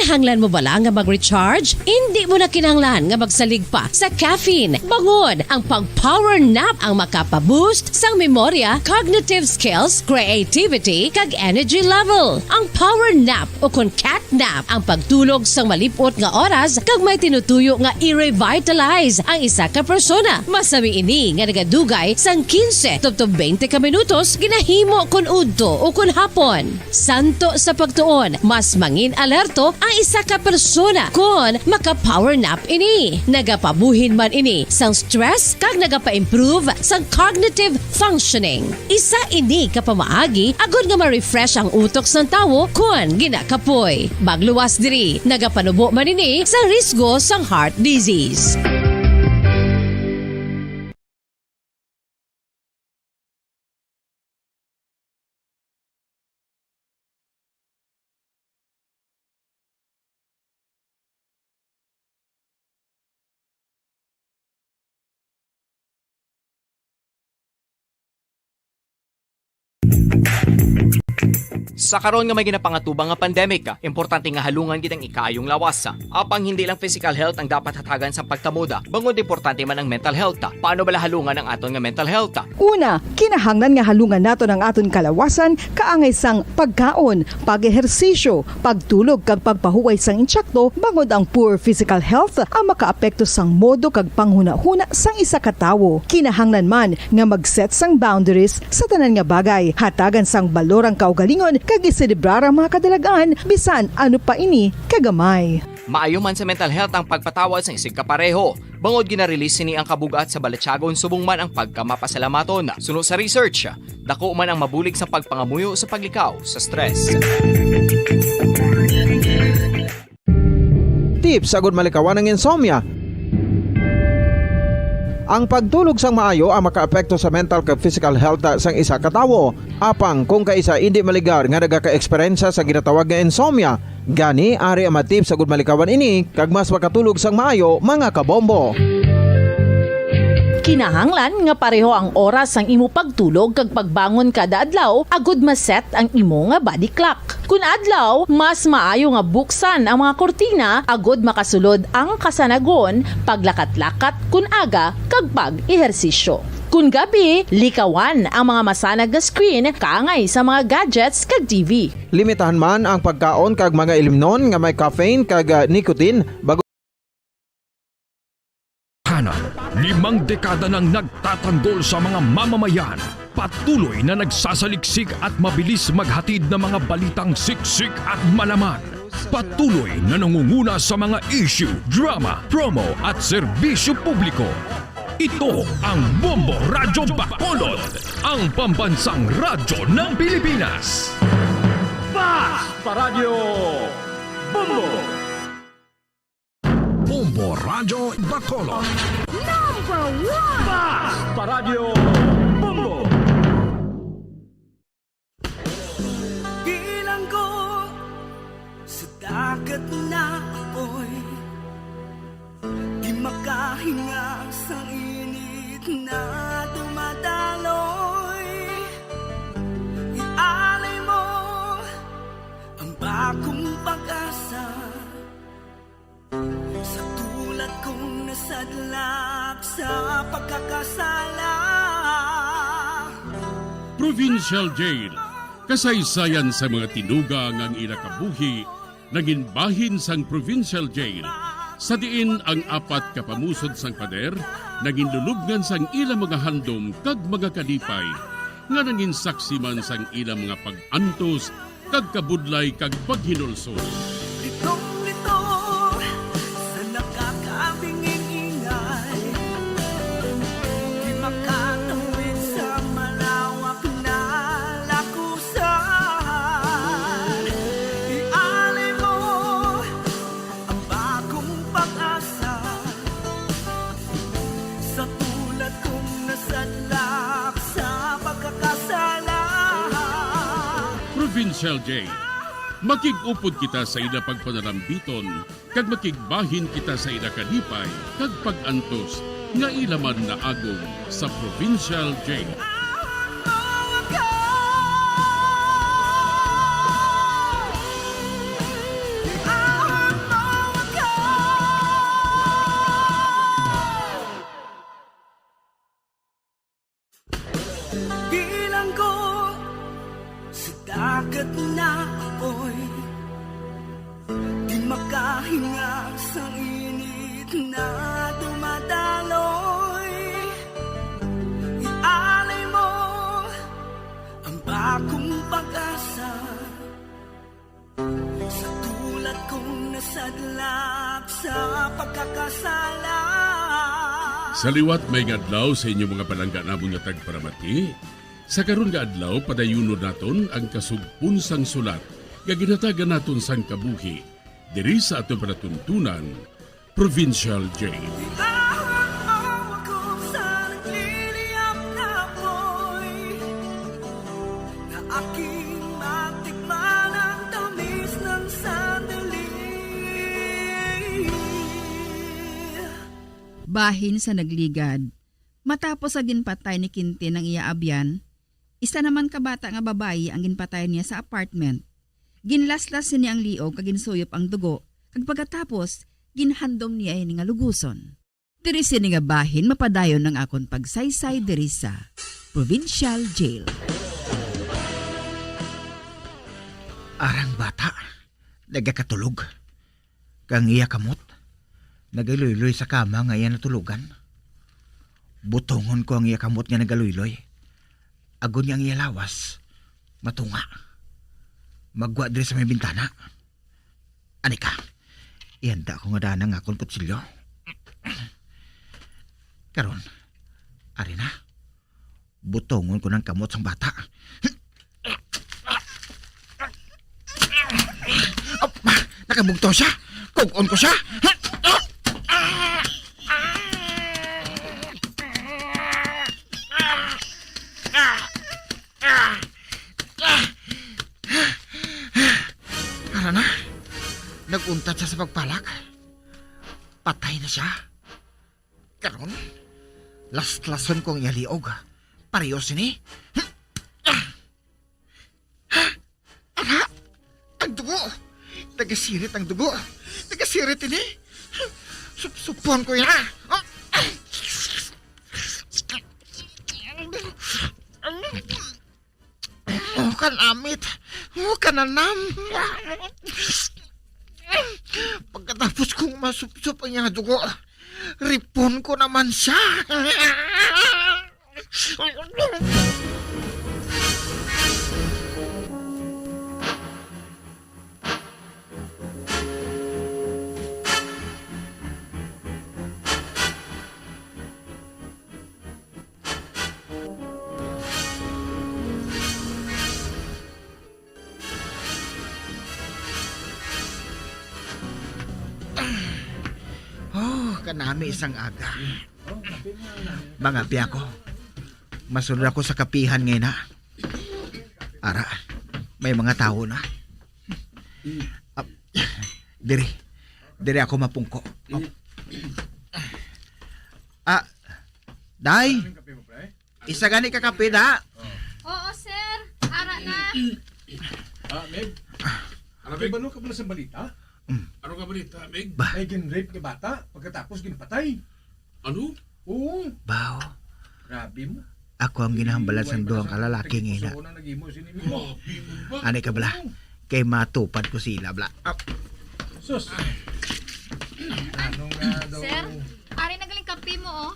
Kinahanglan mo bala nga mag-recharge? Hindi mo na kinahanglan nga magsalig pa sa caffeine. Bangod, ang pag-power nap ang makapaboost sang memorya, cognitive skills, creativity, kag energy level. Ang power nap o kon cat nap ang pagtulog sang malipot nga oras kag may tinutuyo nga i-revitalize ang isa ka persona. Masami ini nga nagadugay sang 15 to 20 ka minutos ginahimo kun udto o kun hapon. Santo sa pagtuon, mas mangin alerto ang isa ka persona kung maka-power nap ini. Nagapabuhin man ini sang stress kag nagapa-improve sang cognitive functioning. Isa ini kapamaagi agud nga ma-refresh ang utok sang tawo kung ginakapoy. Bagluwas diri, nagapanubo man ini sang risgo sang heart disease. Sa karon nga may ginapangatubang nga pandemic, importante nga halungan gitang ikayong lawas. Apang hindi lang physical health ang dapat hatagan sa pagtamuda, bangod importante man ang mental health. Paano bala halungan ang aton nga mental health? Una, kinahanglan nga halungan nato ng aton kalawasan kaangay sang pagkaon, pag-ehersisyo, pagtulog kag pagpahuway sang insyakto bangod ang poor physical health ang makaapekto sang modo kag panghuna-huna sang isa ka tawo. Kinahanglan man nga mag-set sang boundaries sa tanan nga bagay, hatagan sang balorang kaugalingon kag iselebrar ang mga kadalagaan bisan ano pa ini kagamay. Maayo man sa mental health ang pagpatawad sa isig kapareho. Bangod ginarelease ni ang kabugat sa Balatyagon subong man ang pagkamapasalamaton. Sunod sa research, dako man ang mabulig sa pagpangamuyo sa paglikaw sa stress. Tips agud malikawan ng insomnia. Ang pagtulog sang maayo ang makaapekto sa mental kag physical health sang isa ka tawo. Apang kung kaisa hindi maligar nga nagaka-eksperyensya sa ginatawag nga insomnia, gani ari ang matip sa gud malikawan ini kag mas makatulog sang maayo mga kabombo. Kinahanglan nga pareho ang oras ang imo pagtulog kag pagbangon kada adlaw agud maset ang imo nga body clock. Kun adlaw, mas maayo nga buksan ang mga kortina agud makasulod ang kasanagon, paglakat-lakat kun aga kag pag-ehersisyo. Kun gabi, likawan ang mga masanag nga screen kaangay sa mga gadgets kag TV. Limitahan man ang pagkaon kag mga ilimnon nga may caffeine kag nicotine bago 5 dekada nang nagtatanggol sa mga mamamayan. Patuloy na nagsasaliksik at mabilis maghatid ng mga balitang siksik at malaman. Patuloy na nangunguna sa mga issue, drama, promo at serbisyo publiko. Ito ang Bombo Radyo Bacolod, ang pambansang radyo ng Pilipinas. Basta Radio Bombo! Bombo Radyo Bacolod. Number 1! Basta Radio Bombo! Bilanggo sa dagat na apoy, di makahinga sa init na dumadaloy. Ialay mo ang bagong pag-asa sa tulad kong nasadlak sa pagkakasala. Provincial Jail. Kasaysayan sa mga tinugang ang ilakabuhi naging bahin sang Provincial Jail. Sa diin ang 4 kapamusod sang pader naging lulubngan sang ilang mga handom kag mga kalipay nga naging saksi man sang ilang mga pag-antos kag kabudlay kag paghinulsol. Litong-lito sa nakakabinging ingay, di makatawid sa malawak na lakusan. Ialay mo ang bagong pag-asa sa tulad kong nasadlak sa pagkakasala. Provincial Jail. Makig-upod kita sa ila pagpanarambiton, kag makigbahin kita sa ila kalipay, kag pag-antos, nga ilaman na agong sa Provincial Jail. Bilanggo sa dagat na apoy, di makahinga sa init na dumadaloy. Ialay mo ang bagong pag-asa sa tulad kong nasadlak sa pagkakasala. Sa liwat may adlaw sa inyong mga palangga namon nga tagparamati. Sa karon nga adlaw padayunon naton ang kasugpon sang sulat nga ginatagan naton sang kabuhi diri sa aton panatuntunan Provincial Jail. Aking matikman ang tamis ng sandali. Bahin sa nagligad. Matapos sa ginpatay ni Quintin ang iaabyan, isa naman kabata nga babayi ang ginpatay niya sa apartment. Ginlaslas niya ang liog kag ginsuyop ang dugo, kag pagkatapos ginhandom niya ay nga luguson. Diri sini nga bahin mapadayon ng akon pagsaysay diri sa Provincial Jail. Arang bata, nagakatulog. Kang iya kamot, nagaluloy sa kama nga iya natulugan. Butongon ko ang iya kamot nga nagaluloy. Agon niya ang iya lawas, matunga. Magwa diri sa may bintana. Anika, ihanda ko nga daan ang akong kutsilyo. Karon, ari na. Butongon ko ng kamot sang bata. Nakabugto siya. Kung-on ko siya. nag-untat siya sa pagpalak. Patay na siya. Karon, last-lason kong iyaliog. Pareho sini. Ara, ang dugo. Nagasirit ang dugo. Nagasirit ini. Supon ko yan. Oh, kanamit. Oh, kananam. Pagkatapos kong masupsup ang iyang dugo, ripon ko naman siya. Kanami isang aga. Mga piya ko, masunod ako sa kapihan ngayon na. Ara, may mga tao na. Diri ako mapungko. Day, isa gani ka kape da? Oo, sir. Ara na. Meg, Meg, balo ka pala sa balita? Ano ka balita, Meg? May gin-rape ni bata, pagkatapos ginpatay. Ano? Oo. Bao. Grabe mo. Ako ang ginahambalan sa duwang kalalaki ngayon na. Ano ka bala? Kay matupad ko sila, bala. Sus. Sir, ari na galing kape mo, oh.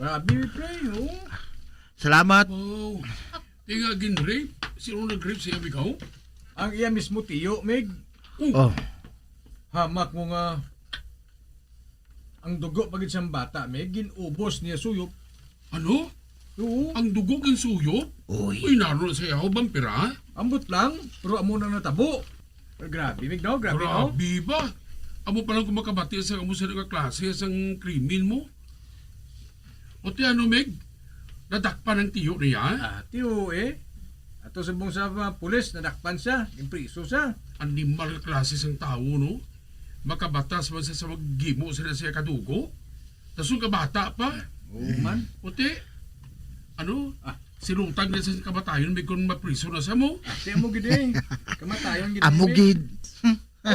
Grabe, pre, oh. Salamat. Oh. Tinga gin-rape? Sino nag-rape siya, ikaw? Ang iya mismo tiyo, Meg. Oh. Hamak mo nga ang dugo pagit siyang bata, Meg, ginubos niya suyop. Ano? Oo. Ang dugo kin suyop? Uy, naroon sa iyo, vampira? Ambot lang, pero amo na natabo. Grabe, Meg, no? Grabe, no? Grabe ba? Amo palang kumakabati sa amo sa klase sa krimen mo? O ti ano, Meg? Nadakpan ang tiyo niya? Tiyo, eh. Ato sa buong sa pulis, nadakpan siya, impriso siya. Animal klase sang tao, no? Makabatas man siya sa maggimo sila siya kadugo? Tapos yung kabata pa? Oo man. Puti, ano? Sinutang niya sa kabatayon, may kung mapriso na siya mo? Siya mo gid kamatayon gid. Amugid. Oh,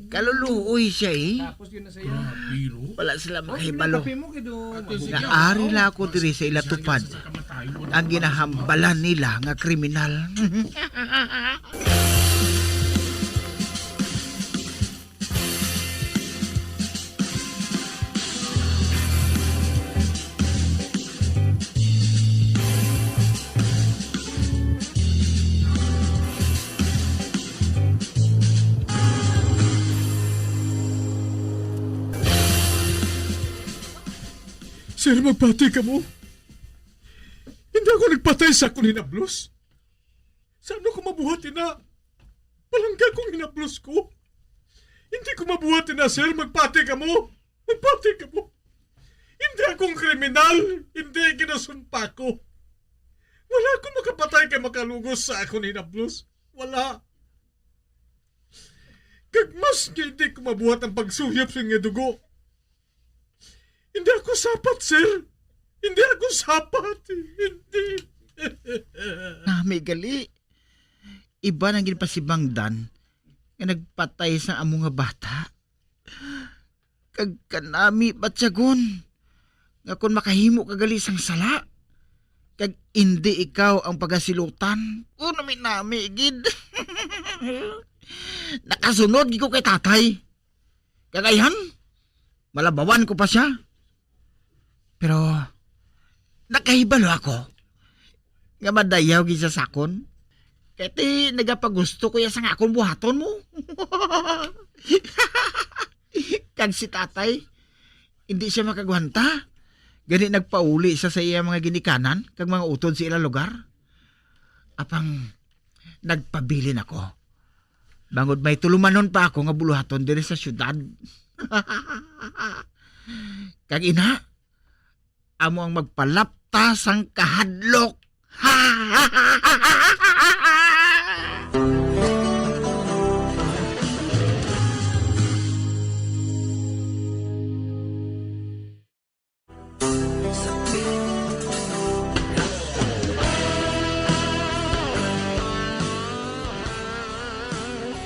Kaluluoy siya eh. Tapos yun na siya. Grabe, no? Wala sila makahibalo. Mo kido. Naari la ako diri sa ila tupad. Ang ginahambalan nila nga kriminal. Sir, magpatay ka mo. Hindi ako nagpatay sa akong hinablos. Saan ko mabuhatin na? Palangga kong hinablos ko. Hindi ko mabuhatin na, sir. Magpatay ka mo. Magpatay ka mo. Hindi akong kriminal. Hindi ginasumpa ko. Wala akong makapatay kay makalugos sa akong hinablos. Wala. Kagmas hindi ko mabuhat ang pagsuyap sa nga dugo. Hindi ako sapat, sir. Hindi ako sapat. Hindi. May gali. Iba nang ginpasibangdan nga nagpatay sa among nga bata. Kag kanami batyagon nga kung makahimo kagali sang sala. Kag hindi ikaw ang pagasilutan. Nami gid. Nakasunod gid ko kay tatay. Kagayan, malabawan ko pa siya. Pero nakahibalo ako nga madayaw gid sa sakon. Kaya ti nagapagusto ko ya sa akong buhaton mo. Kag si tatay, hindi siya makagwanta. Gani nagpauli sa iya mga ginikanan kag mga utod sa ilang lugar. Apang nagpabilin ako. Bangod may tulumanon pa ako nga buluhaton diri sa syudad. Kag ina, amo ang magpalaptas ang kahadlok.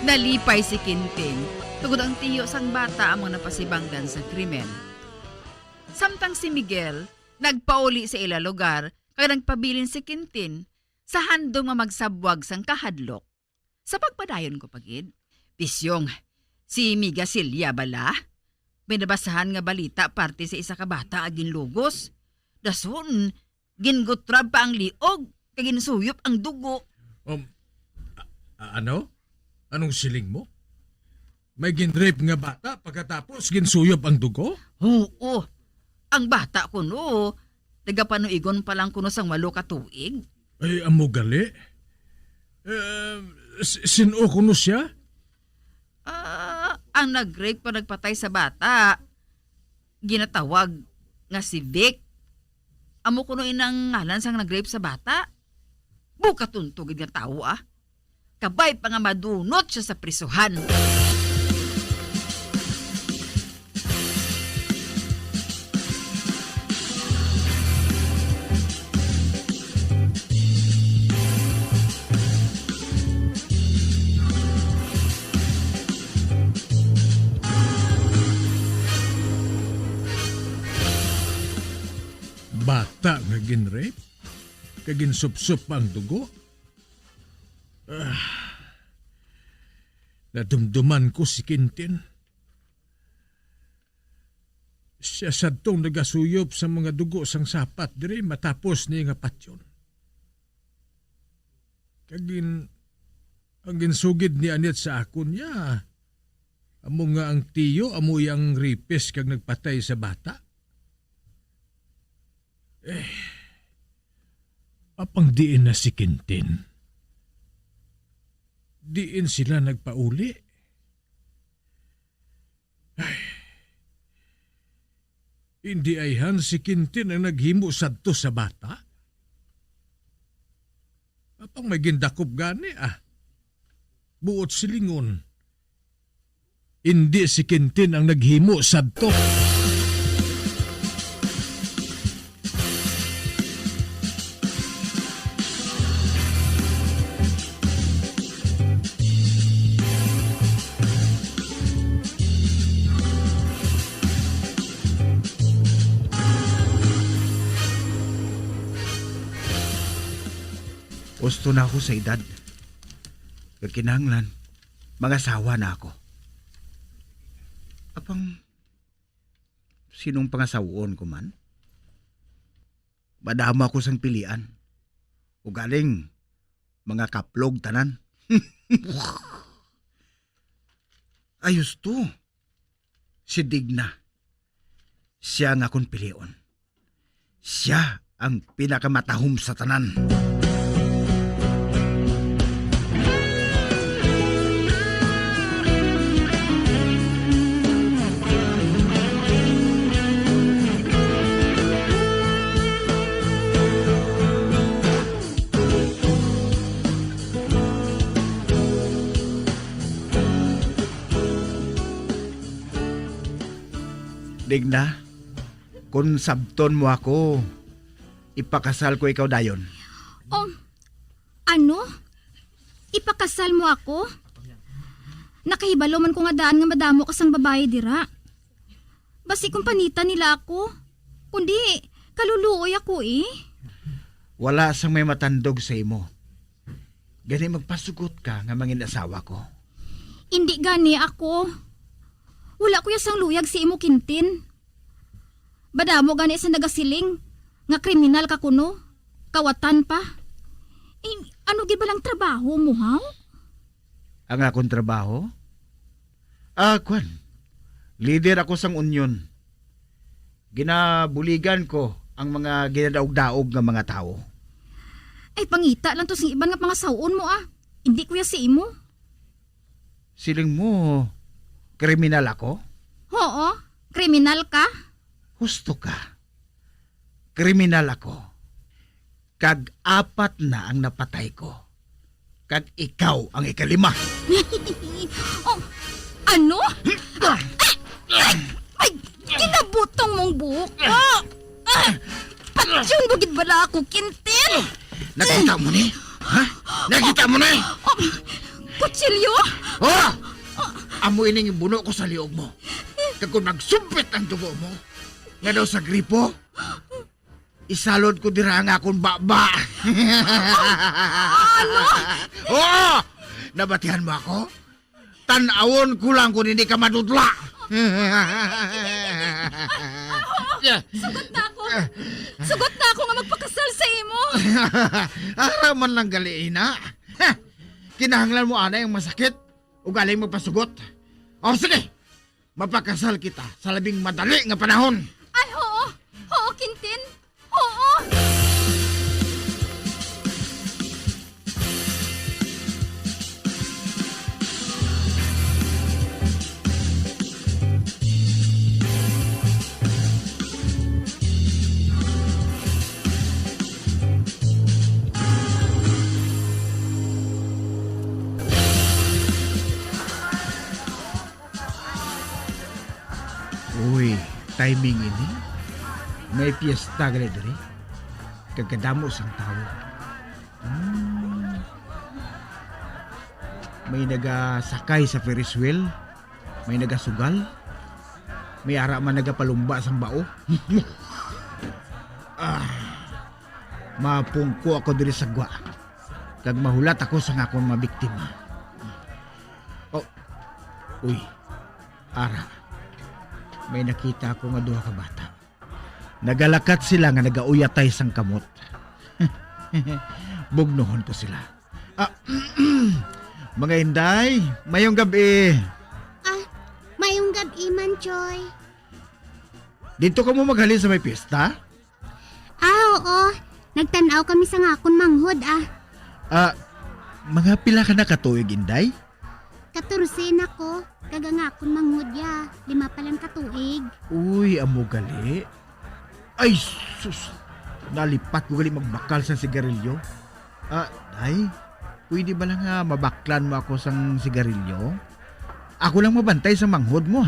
Nalipay si Quintin. Tugod ang tiyo sang bata ang mga napasibangdan sa krimen. Samtang si Miguel, nagpauli sa ila lugar kaya nagpabilin si Quintin sa handong mamagsabwag sang kahadlok. Sa pagpadayon ko pagid, pisyong, si Miga Silya bala? May nabasahan nga balita parte sa isa ka bata agin lugos. Dason, gingutrab pa ang liog, kaginsuyop ang dugo. Ano? Anong siling mo? May ginrape nga bata pagkatapos ginsuyop ang dugo? Oo. Ang bata ko no, nagapanuigon pa lang kuno sang 8 ka tuig. Ay, amo gali? Sino kuno siya? Ang nag-rape pa nagpatay sa bata, ginatawag nga si Vic. Amo kuno inang ngalan sang nag-rape sa bata. Bukatuntugid nga tao Kabay pa nga madunot siya sa prisuhan. Bata nga ginrape? Kaginsupsup ang dugo? Nadumduman ko si Quintin. Siya sadtong nagasuyop sa mga dugo sang sapat dire matapos niya nga patyon. Ang ginsugid ni Anet sa akon niya. Amo nga ang tiyo, amo yang ripis kag nagpatay sa bata. Apang diin na si Quintin. Diin sila nagpauli. Hindi ayhan si Quintin ang naghimo sadto sa bata. Apang may gindakop gani Buot silingon. Hindi si Quintin ang naghimo sadto. Gusto na ako sa edad. Kakinahanglan, mga asawa na ako. Apang, sinong pangasawon ko man? Madama ko sang pilian. O galing, mga kaplog tanan. Ayos to. Si Digna. Siya ang akong pilion. Siya ang pinakamatahom sa tanan. Digna, kung sabton mo ako, ipakasal ko ikaw dayon. Ano? Ipakasal mo ako? Nakahibalo man ko nga daan nga madamo kasang babae dira. Basi kung panita nila ako, kundi kaluluoy ako Wala sang may matandog sa imo. Gani magpasugot ka nga mangin asawa ko. Hindi gani ako. Wala ko yasang luyag si imo Quintin. Badamo gani sa nagasiling nga kriminal ka kuno. Kawatan pa. Ano gi balang trabaho mo, ha? Ang akong trabaho? Kwan. Leader ako sang union. Ginabuligan ko ang mga ginadaog-daog ng mga tao. Ay, pangita lang to sa iban nga pangasawon mo, Hindi ko si imo. Siling mo, kriminal ako? Oo, kriminal ka. Husto ka. Kriminal ako. Kag 4 na ang napatay ko. Kag ikaw ang ikalima. Ano? Ay, kinabutong mong buhok. Patsyon bugid bala ako, Quintin. Nakita mo ni? Ha? Nakita mo ni? Kutsilyo? Oh! Amo ining buno ko sa liog mo. Kag kung magsumpit ang dugo mo, nga daw sa gripo, isalod ko dira nga akong baba. Ano? Oh! Nabatihan mo ako? Tanawon ko lang kung hindi ka madudla. Sugot na ako. Sugot na ako nga magpakasal sa imo. Araman lang galiina. Kinahanglan mo ana yung masakit o galing magpasugot. O sige, mapakasal kita sa labing madali nga panahon. Ay, oo. Oo, Quintin. Oo. Uy, timing ini. May piyesta gali diri. Kagkadamo sang tao. May nagasakay sa Ferris wheel. May nagasugal. May ara man nagapalumba sang bao. Mapungko ako diri sa gwa. Kag mahulat ako sa akong mabiktima. Oh. Uy. Ara. May nakita ako nga duha ka bata. Nagalakat sila nga nagauyatay sang kamot. Bugnohon ko sila. Mga inday, mayong gabi. Mayong gabi man, Choy. Dito ka mo maghalin sa may pista? Oo. Nagtanaw kami sa ngakon manghod, Mga pila ka na katuig, inday? 14 ako. Kagangakon manghod ya. 5 pa lang katuig. Uy, amo gali. Ay, sus. Nalipat ko gali magbakal sa sigarilyo. Day, pwede ba lang mabaklan mo ako sang sigarilyo? Ako lang mabantay sa manghod mo.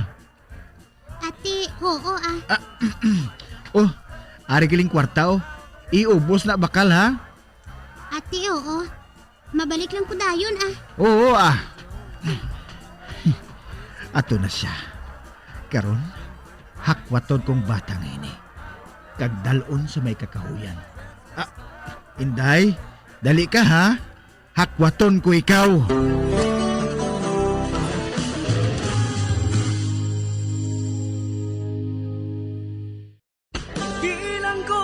Ate, oo Oh, ari galing kwarta oh. Iubos na bakal ha? Ate, oo. Mabalik lang ko dayon Oo Ato na siya. Karon, hakwaton kong bata ngayon Kagdalon sa may kakahuyan. Inday, dali ka ha? Hakwaton ko ikaw. Bilang ko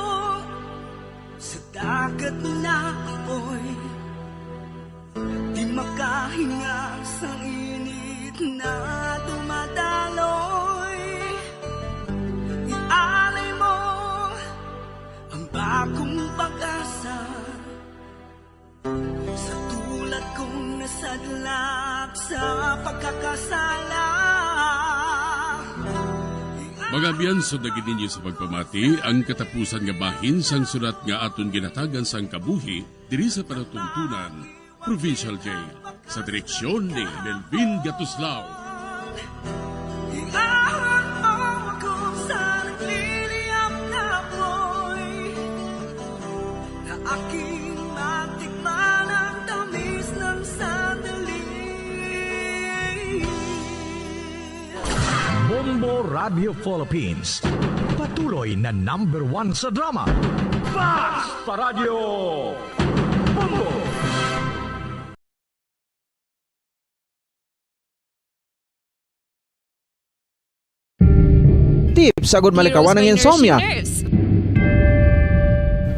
sa dagat na apoy, di makahinga sa init na dumadaloy. Ialay mo ang bagong pag-asa sa tulad kong nasadlak sa pagkakasala. Mga biyanso na gininyo sa pagpamati, ang katapusan nga bahin sang sulat nga aton ginatagan sang kabuhi diri sa panatuntunan, Provincial Jail, sa direksyon ni Melvin Gatuslao. Iahon mo ako sa nagliliyap na apoy, na aking matikman ang tamis ng sandali. Bombo Radio Philippines. Patuloy na #1 sa drama. Basta Radio Bombo! Tips sagod malikawan ng insomnia.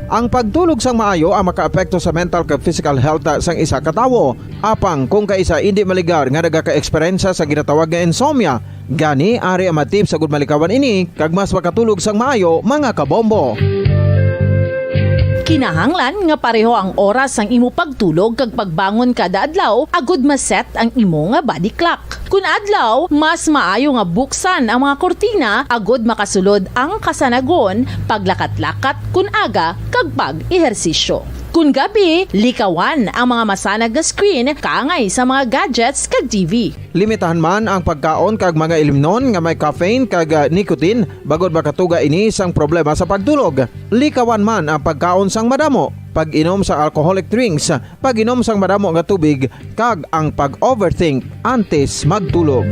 Ang pagtulog sang maayo ang makaapekto sa mental kag physical health sang isa ka tawo. Apang kung kaisa hindi maligar nga nagaka-eksperyensya sa ginatawag nga insomnia, gani ari ang matip sagod malikawan ini kag mas makatulog sang maayo mga kabombo. Kinahanglan nga pareho ang oras ang imo pagtulog kag pagbangon kada adlaw agud maset ang imo nga body clock. Kun adlaw, mas maayo nga buksan ang mga kortina agud makasulod ang kasanagon, paglakat-lakat kun aga kag pag-ehersisyo. Kun gabi, likawan ang mga masanag nga screen kaangay sa mga gadgets kag TV. Limitahan man ang pagkaon kag mga ilimnon nga may caffeine kag nicotine bagod makatuga ini sang problema sa pagtulog. Likawan man ang pagkaon sang madamo. pag-inom sa alcoholic drinks, pag-inom sang madamo nga tubig, kag ang pag-overthink antes magtulog.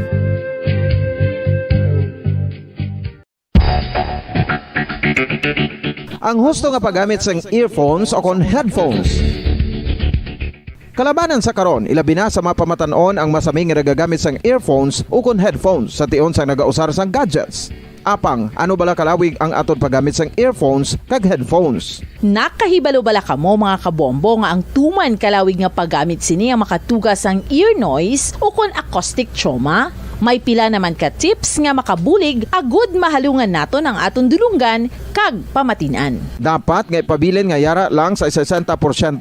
Ang husto nga paggamit sang earphones o kon headphones. Kalabanan sa karon, ilabi na sa mga pamatanon ang masaming nga nagagamit sang earphones o kon headphones sa tion sang nagausar sang gadgets. Apang, ano bala kalawig ang aton paggamit sang earphones kag headphones? Nakahibalo bala kamo mga kabombo nga ang tuman kalawig nga paggamit sini ang makatugas ang ear noise o kon acoustic trauma? May pila naman ka tips nga makabulig agud mahalungan naton ang aton dulungan kag pamatinan. Dapat nga ipabilin nga yara lang sa 60%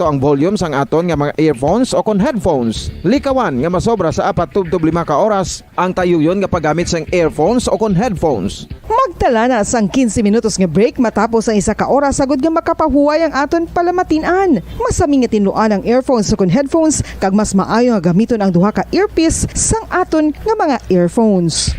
ang volume sang aton nga mga earphones o kon headphones. Likawan nga masobra sa 4-5 ka oras ang tayuyon nga paggamit sang earphones o kon headphones. Magtala na sang 15 minutos nga break matapos ang 1 ka oras sagud nga makapahuway ang aton palamatinan. Masami nga tinluan ang earphones o kon headphones kag mas maayo nga gamiton ang duha ka earpiece sang aton nga mga earphones.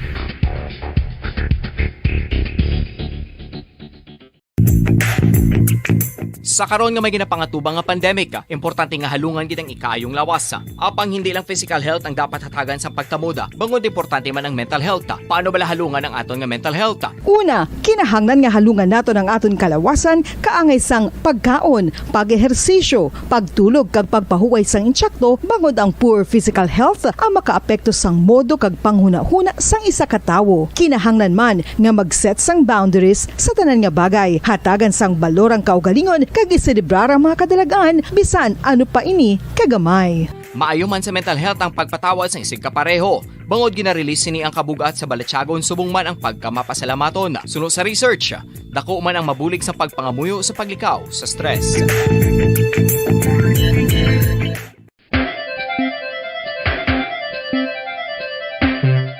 Sa karon nga may ginapangatubang nga pandemic, importante nga halungan gitang ikayong lawas. Apang hindi lang physical health ang dapat hatagan sa pagtamuda, bangod importante man ang mental health. Paano bala halungan ang aton nga mental health? Una, kinahanglan nga halungan nato ang aton kalawasan kaangay sang pagkaon, pag-ehersisyo, pagtulog kag pagpahuway sang insyakto bangod ang poor physical health ang makaapekto sang modo kag panghuna-huna sang isa ka tawo. Kinahanglan man nga mag-set sang boundaries sa tanan nga bagay, hatagan sang balorang kaugalingon kag iselebrar ang mga kadalagaan bisan ano pa ini kagamay. Maayo man sa mental health ang pagpatawad sa isig kapareho. Bangod ginarelease sini ang kabugat sa balatsagon subong man ang pagkamapasalamaton. Suno sa research, dako man ang mabulig sa pagpangamuyo sa paglikaw sa stress.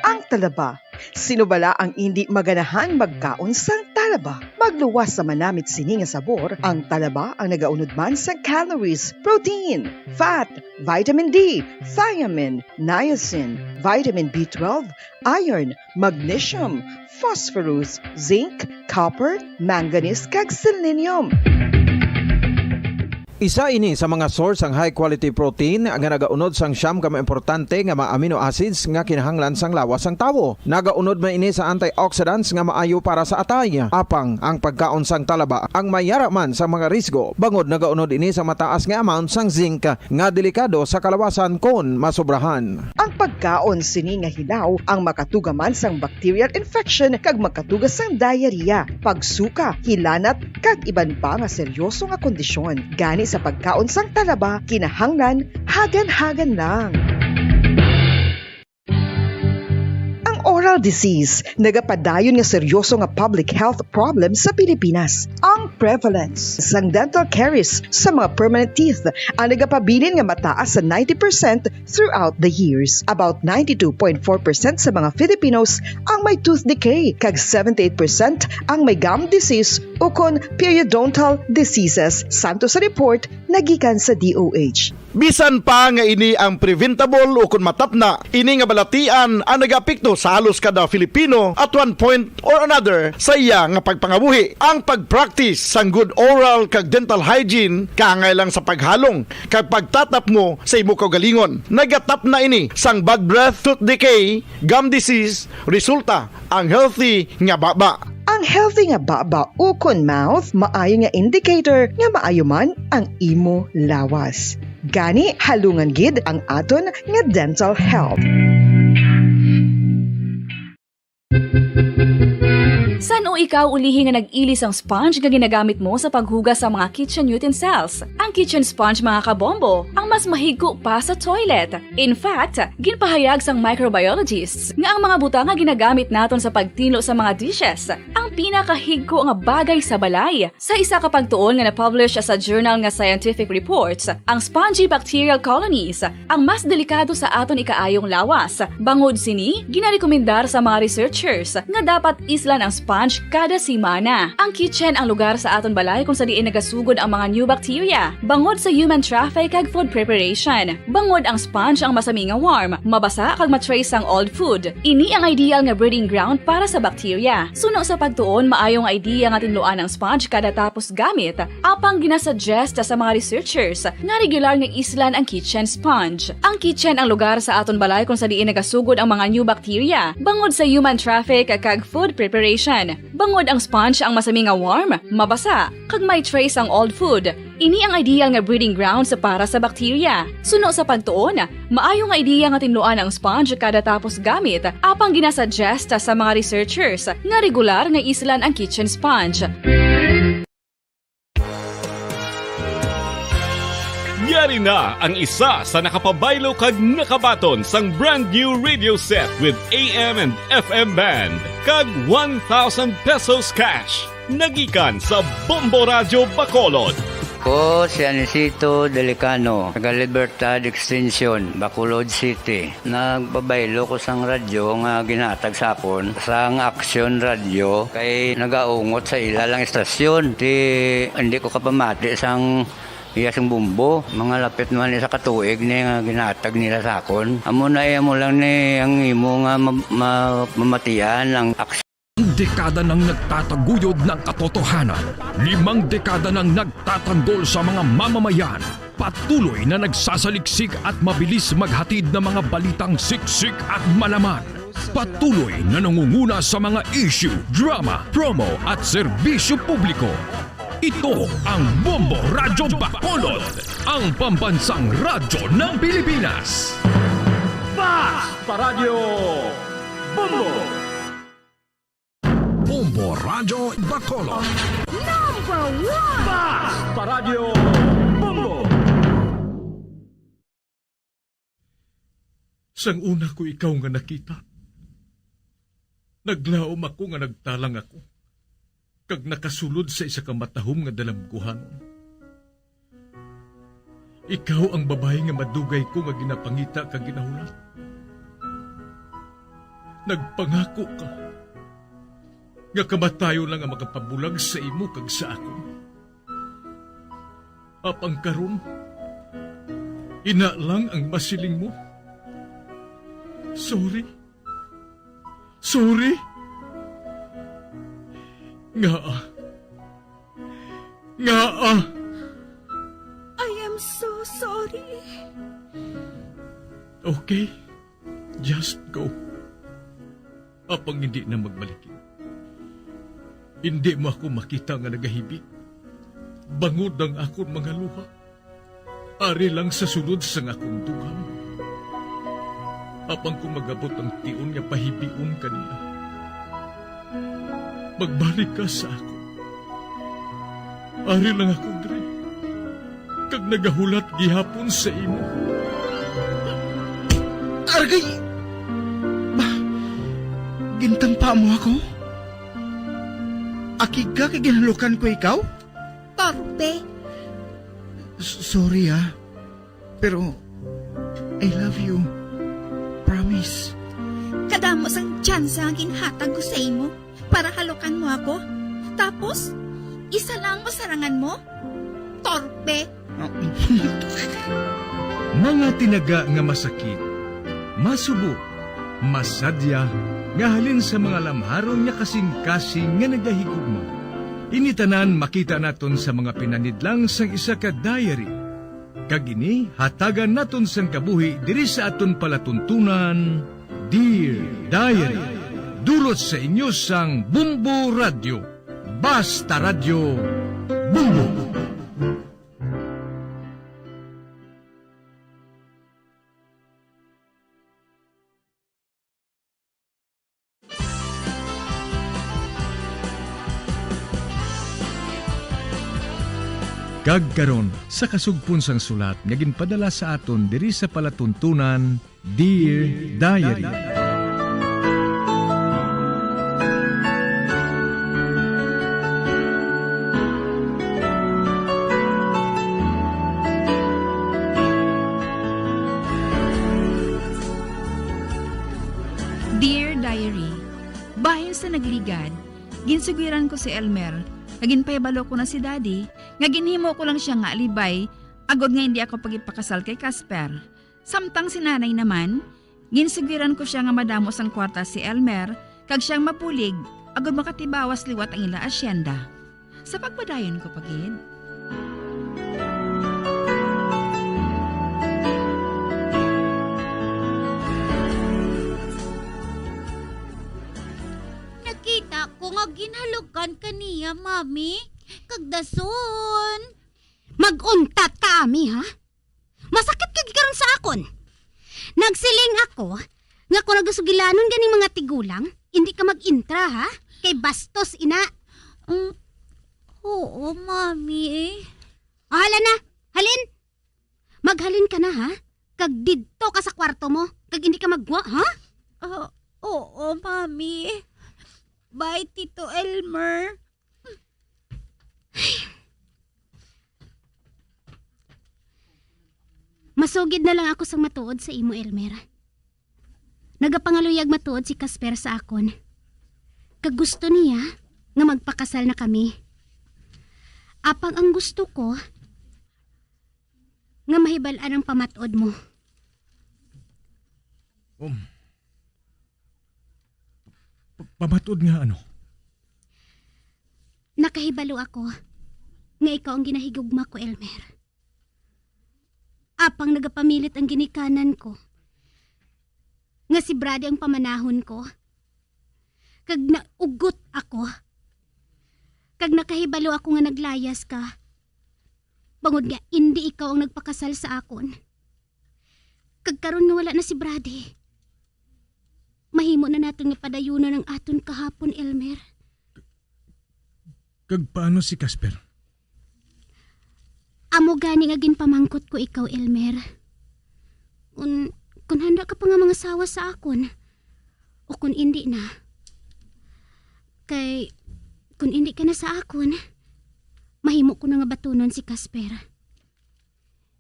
Ang talaba. Sino bala ang hindi maganahan magkaon sang talaba? Magluwas sa manamit sini nga sabor, ang talaba ang nagaunod man sa calories, protein, fat, vitamin D, thiamine, niacin, vitamin B12, iron, magnesium, phosphorus, zinc, copper, manganese kag selenium. Isa ini sa mga source ang high quality protein nga nagaunod sang siyam ka importante nga mga amino acids nga kinahanglan sang lawas sang tawo. Nagaunod man ini sa antioxidants nga maayo para sa atay. Apang ang pagkaon sang talaba ang mayara man sa mga risgo. Bangod nagaunod ini sa mataas nga amount sang zinc nga delikado sa kalawasan kon masobrahan. Ang pagkaon sini nga hilaw ang makatugaman sang bacterial infection kag makatugas sang diarrhea, pagsuka, hilanat kag iban pa nga seryoso nga kondisyon. Gani sa pagkaon sang talaba, kinahanglan hagan-hagan lang. Oral disease, nagapadayon nga seryoso nga public health problem sa Pilipinas. Ang prevalence sang dental caries sa mga permanent teeth ang nagapabilin nga mataas sa 90% throughout the years. About 92.4% sa mga Filipinos ang may tooth decay, kag 78% ang may gum disease o kon periodontal diseases, santo sa report nagikan sa DOH. Bisan pa nga ini ang preventable o kung matapna, ini nga balatian ang nagapikto sa halos kada Filipino at one point or another sa iya nga pagpangabuhi. Ang pagpractice sang good oral kag dental hygiene kaangay lang sa paghalong kag pagtatap mo sa imo kaugalingon. Nagatap na ini sang bad breath, tooth decay, gum disease, resulta ang healthy nga baba. Ang healthy nga baba o kon mouth maayo nga indicator nga maayo man ang imo lawas. Gani halungan gid ang aton nga dental health. San o ikaw ulihi nga nag-ilis ang sponge nga ginagamit mo sa paghugas sa mga kitchen utensils? Ang kitchen sponge mga kabombo, ang mas mahigko pa sa toilet. In fact, ginpahayag sang microbiologists nga ang mga butang nga ginagamit naton sa pagtino sa mga dishes ang pinakahigko nga bagay sa balay. Sa isa ka pagtuon nga na-publish sa journal nga Scientific Reports, ang spongy bacterial colonies ang mas delikado sa aton ikaayong lawas. Bangod sini, ginarekomendar sa mga researchers nga dapat islan ang sponge kada simana. Ang kitchen ang lugar sa aton balay kung sa diin nagasugod ang mga new bacteria. Bangod sa human traffic kag food preparation. Bangod ang sponge ang masami nga warm, mabasa kag matrace ang old food. Ini ang ideal nga breeding ground para sa bacteria. Suno sa pagtuon, maayong idea nga tinluan ang sponge kada tapos gamit. Apang ginasuggest sa mga researchers nga regular nga islan ang kitchen sponge. Ang kitchen ang lugar sa aton balay kung sa diin nagasugod ang mga new bacteria. Bangod sa human traffic kag food preparation. Bangod ang sponge ang masami nga warm, mabasa, kag may trace ang old food. Ini ang ideal nga breeding ground sa para sa bacteria. Suno sa pagtuon, maayong idea nga tinluan ang sponge kada tapos gamit. Apang ginasuggest sa mga researchers nga regular nga islan ang kitchen sponge. Yari na ang isa sa nakapabaylo kag nakabaton sang brand new radio set with AM and FM band kag 1,000 pesos cash. Nagikan sa Bombo Radio Bacolod. Ko si Anisito Delicano, taga Libertad Extension, Bacolod City. Nagbabaylo ko sang radyo nga ginatag sa akon sang Action Radio kay nagaungot sa ilalang estasyon. Hindi ko kapamati sang iyasang bumbo, mga lapit man sa katuig ni nga ginatag nila sa akon. Amo na mo lang ni ang imo nga mamatian ang aksyon. Dekada nang nagtataguyod ng katotohanan. 5 dekada nang nagtatanggol sa mga mamamayan. Patuloy na nagsasaliksik at mabilis maghatid ng mga balitang siksik at malaman. Patuloy na nangunguna sa mga issue, drama, promo at serbisyo publiko. Ito ang Bombo Radyo Bacolod, ang pambansang radyo ng Pilipinas. Basta Radio Bombo! Bombo Radyo Bacolod. Number 1! Basta Radio Bombo! Sang una ko ikaw nga nakita, naglaom ako nga nagtalang ako. Kag nakasulod sa isa ka matahom nga dalamguhan. Ikaw ang babae nga madugay ko nga ginapangita kag ginahulat. Nagpangako ka nga kamatayo lang ang makapabulag sa imo kag sa ako. Apang karon, ina lang ang masiling mo. Sorry. Nga. I am so sorry. Okay, just go. Apang hindi na magbalikin. Hindi mo ako makita nga nagahibik. Bangod ang akong mga luha. Ari lang sa sulod sang akong dugang. Apang kung magabot ang tion nga pahibion kanila. Magbalik ka sa ako. Ari lang ako, Dre. Kag nagahulat gihapon sa imo. Argay! Gintampa mo ako? Akig ka kay ginalukan ko ikaw? Torpe. Sorry pero I love you. Promise. Kadamo sang tsansa ang ginhatag ko sa imo para halukan mo ako. Tapos, isa lang masarangan mo? Torpe. Mga tinaga nga masakit, masubo, masadya, nga halin sa mga lamharon nga kasing-kasing nga nagahigugma. Initanan makita naton sa mga pinanidlang sang isa ka diary. Kagini, hatagan naton sang kabuhi diri sa aton palatuntunan, Dear Diary. Dulot sa inyo sang Bombo Radio. Basta Radio Bombo. Kagkaron sa kasugpon sang sulat nga ginpadala sa aton diri sa palatuntunan, Dear Diary. Dear Diary, bahin sa nagligad, Ginsugiran ko si Elmer. Naginpahibalo ko na si Daddy. Nga ginhimo ko lang siya nga alibay. Agod nga hindi ako pagipakasal kay Casper. Samtang si nanay naman, ginsugiran ko siya nga madamo sang kwarta si Elmer. Kag siyang mapulig, agod makatibawas liwat ang ila asyenda. Sa pagpadayon ko pagid. Nakita ko nga ginhalukan kaniya, mami. Kagdason. Mag-untat ka, ami, ha? Masakit ka gigaron sa akon. Nagsiling ako, nga kung nagasugilanon ganing mga tigulang, hindi ka mag-intra, ha? Kay bastos, ina. Oo, mami. Hala na, halin. Maghalin ka na, ha? Kag didto ka sa kwarto mo. Kag hindi ka magwa, ha? Oo, mami. Bye, Tito Elmer. Masugid na lang ako sang matuod sa imo, Elmer. Nagapangaluyag matuod si Casper sa akon. Kag gusto niya nga magpakasal na kami. Apang ang gusto ko nga mahibalaan ang pamatuod mo. Pamatod nga ano? Nakahibalo ako nga ikaw ang ginahigugma ko, Elmer. Apang nagapamilit ang ginikanan ko nga si Brady ang pamanahon ko. Kag naugot ako. Kag nakahibalo ako nga naglayas ka. Bangod nga hindi ikaw ang nagpakasal sa akon. Kag karon nga wala na si Brady. Mahimo na natin nga padayunan ang aton kahapon, Elmer. Kag paano si Casper? Amo gani nga ginpamangkot ko ikaw, Elmer. Kung handa ka pa nga mga sawa sa akon, o kung hindi na. Kay, kung hindi ka na sa akon, mahimo ko na nga batunon si Casper.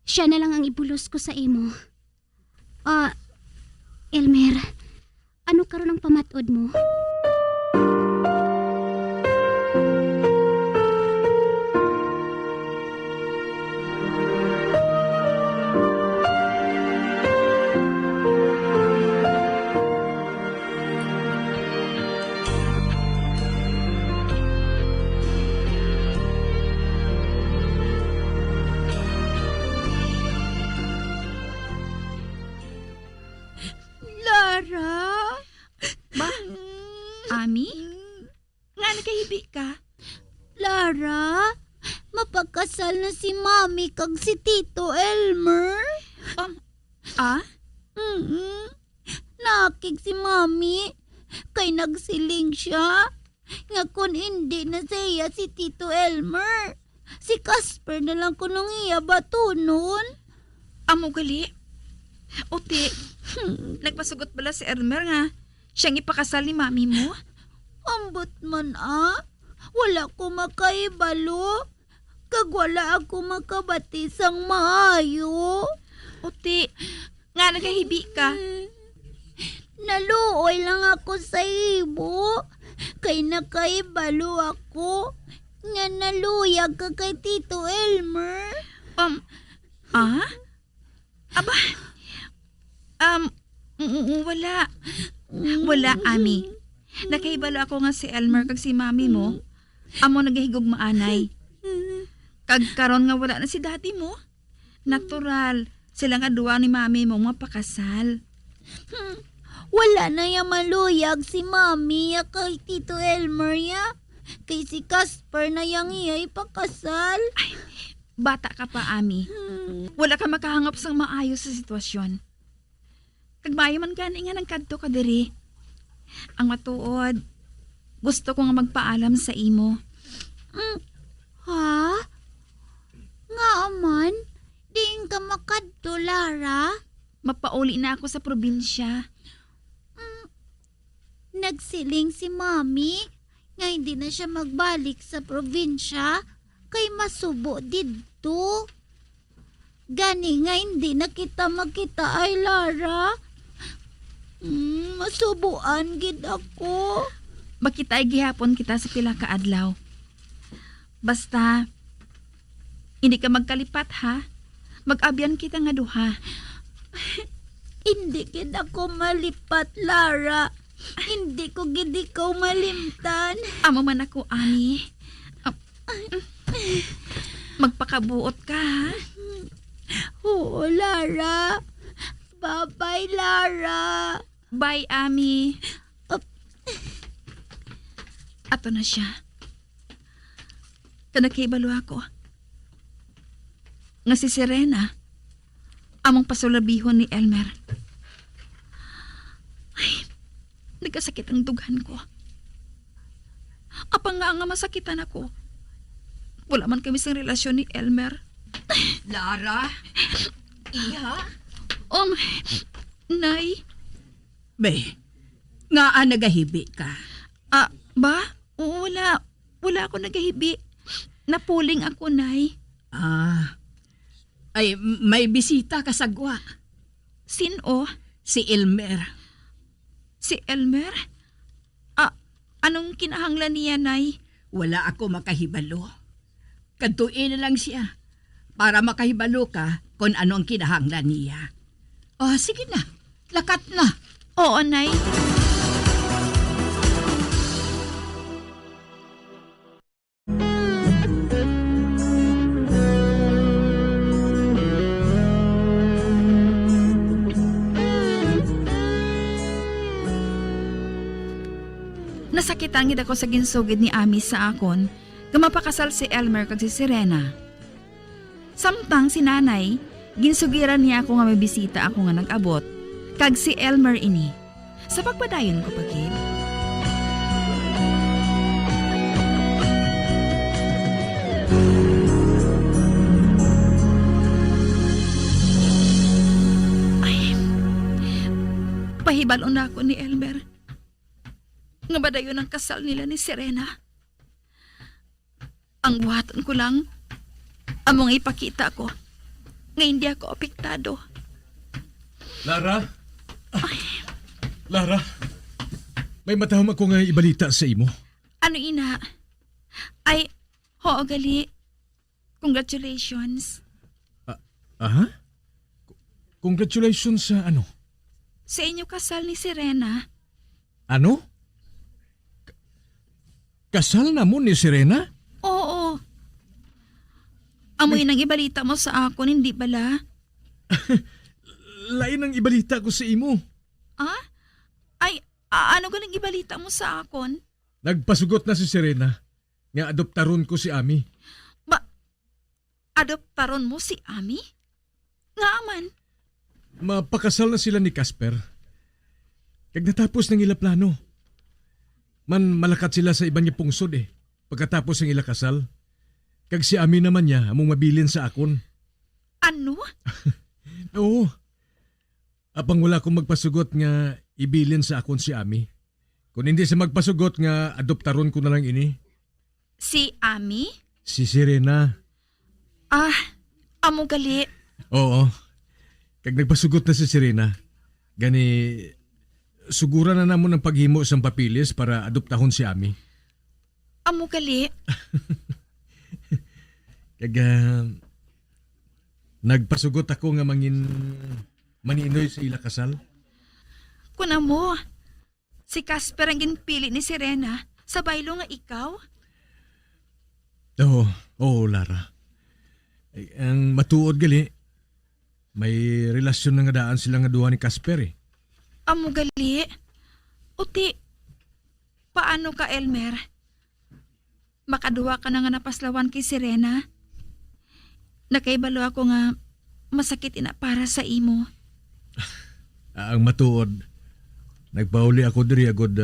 Siya na lang ang ibulos ko sa imo. Elmer, ano karon ang pamatod mo? Lara? Ba? Ami? Nga nakahibi ka? Lara, mapagkasal na si Mami kag si Tito Elmer. Nakig si Mami kay nagsiling siya nga kun hindi na siya si Tito Elmer. Si Casper na lang kunong iya batunon. Amo gali. Uti, nagpasugot pala si Elmer nga siyang ipakasal ni Mami mo? Ambot man wala ko makaibalo. Kag wala ako makabatisang maayo. Uti, nga nagahibi ka. Naluoy lang ako sa ibo. Kay nakaibalo ako nga naluyag ka kay Tito Elmer. Wala. Wala, Ami. Nakaibalo ako nga si Elmer kag si Mami mo. Amo nagahigog maanay. Kag karon nga wala na si Daddy mo. Natural, sila nga duwa ni Mami mo mapakasal. Wala na yung maluyag si Mami kay Tito Elmer ya. Kay si Casper na yang iya ipakasal. Ay, bata ka pa, Ami. Wala ka makahangap sang maayos sa sitwasyon. Kag maayo man gani nga ng kadto ka diri. Ang matuod, gusto ko nga magpaalam sa imo. Ha? Nga aman, di ka makadto, Lara. Mapauli na ako sa probinsya. Nagsiling si Mami nga hindi na siya magbalik sa probinsya kay masubo didto. Gani nga hindi na kita magkita ay, Lara. Masubuan gid ako. makita gihapon kita sa pila ka adlaw. Basta, hindi ka magkalipat ha. Mag-abyan kita nga duha. Hindi gid ako malipat, Lara. Hindi ko gid ikaw malimtan. Amo man ako, Ami. Magpakabuot ka ha. Oo, Lara. Bye-bye, Lara. Bye, Ami. Ato na siya. Kanakibalo ako. Nga si Serena, among pasulabihon ni Elmer. Ay, nagkasakit ang dughan ko. Apang nga masakitan ako. Wala man kami sa relasyon ni Elmer. Lara? Iha? Nay? Be, nga nagahibi ka? Ba? Wala. Wala ako nagahibi. Napuling ako, Nay. Ay, may bisita ka sa gwa. Sino? Si Elmer. Si Elmer? Anong kinahanglan niya, Nay? Wala ako makahibalo. Kadtuin na lang siya para makahibalo ka kung ano ang kinahanglan niya. Sige na. Lakat na. Oo, Nay. Nasakitan gid ako sa ginsugid ni Ami sa akon, nga mapakasal si Elmer kag si Serena. Samtang si nanay, ginsugiran niya ako nga may bisita ako nga nag-abot, kag si Elmer ini. Sa pagpadayon ko pagid. Ay, pahibalo na ako ni Elmer. Nga ba dayon ang kasal nila ni Serena? Ang buhaton ko lang, among ipakita ko, nga hindi ako apektado. Lara? Lara? May matahom ako nga ibalita sa imo. Ano ina? Ay, hoo gali. Congratulations. Aha? Congratulations sa ano? Sa inyo kasal ni Serena. Ano? Kasal na mo ni Serena? Oo. Amoy nang ibalita mo sa akon, hindi bala? Lain ang ibalita ko sa imo. Ay, ano galing ibalita mo sa akon? Nagpasugot na si Serena. Nga adoptaron ko si Ami. Adoptaron mo si Ami? Nga man. Mapakasal na sila ni Casper. Kag natapos ng ila plano. Man malakat sila sa iba niya pungsod pagkatapos ng ila kasal. Kag si Ami naman niya among mabilin sa akon. Ano? Oo. Apang wala akong magpasugot nga ibilin sa akon si Ami. Kung hindi siya magpasugot nga adoptaron ko na lang ini. Si Ami? Si Serena. Amo gali. Oo. Kag nagpasugot na si Serena. Gani sugura na namon ang paghimo sang papilis para adoptahon si Ami. Amo gali. Kag nagpasugot ako nga maninoy sa ila kasal. Kuna mo, si Casper ang ginpili ni Serena sa baylo nga ikaw? Oo, Lara. Ay, ang matuod gali, may relasyon na nga daan sila nga duha ni Casper Amo gali. Uti, paano ka, Elmer? Makaduwa ka na nga napaslawan kay Serena. Nakaibalo ako nga masakit ina para sa imo. Ang matuod, nagpauli ako diri agod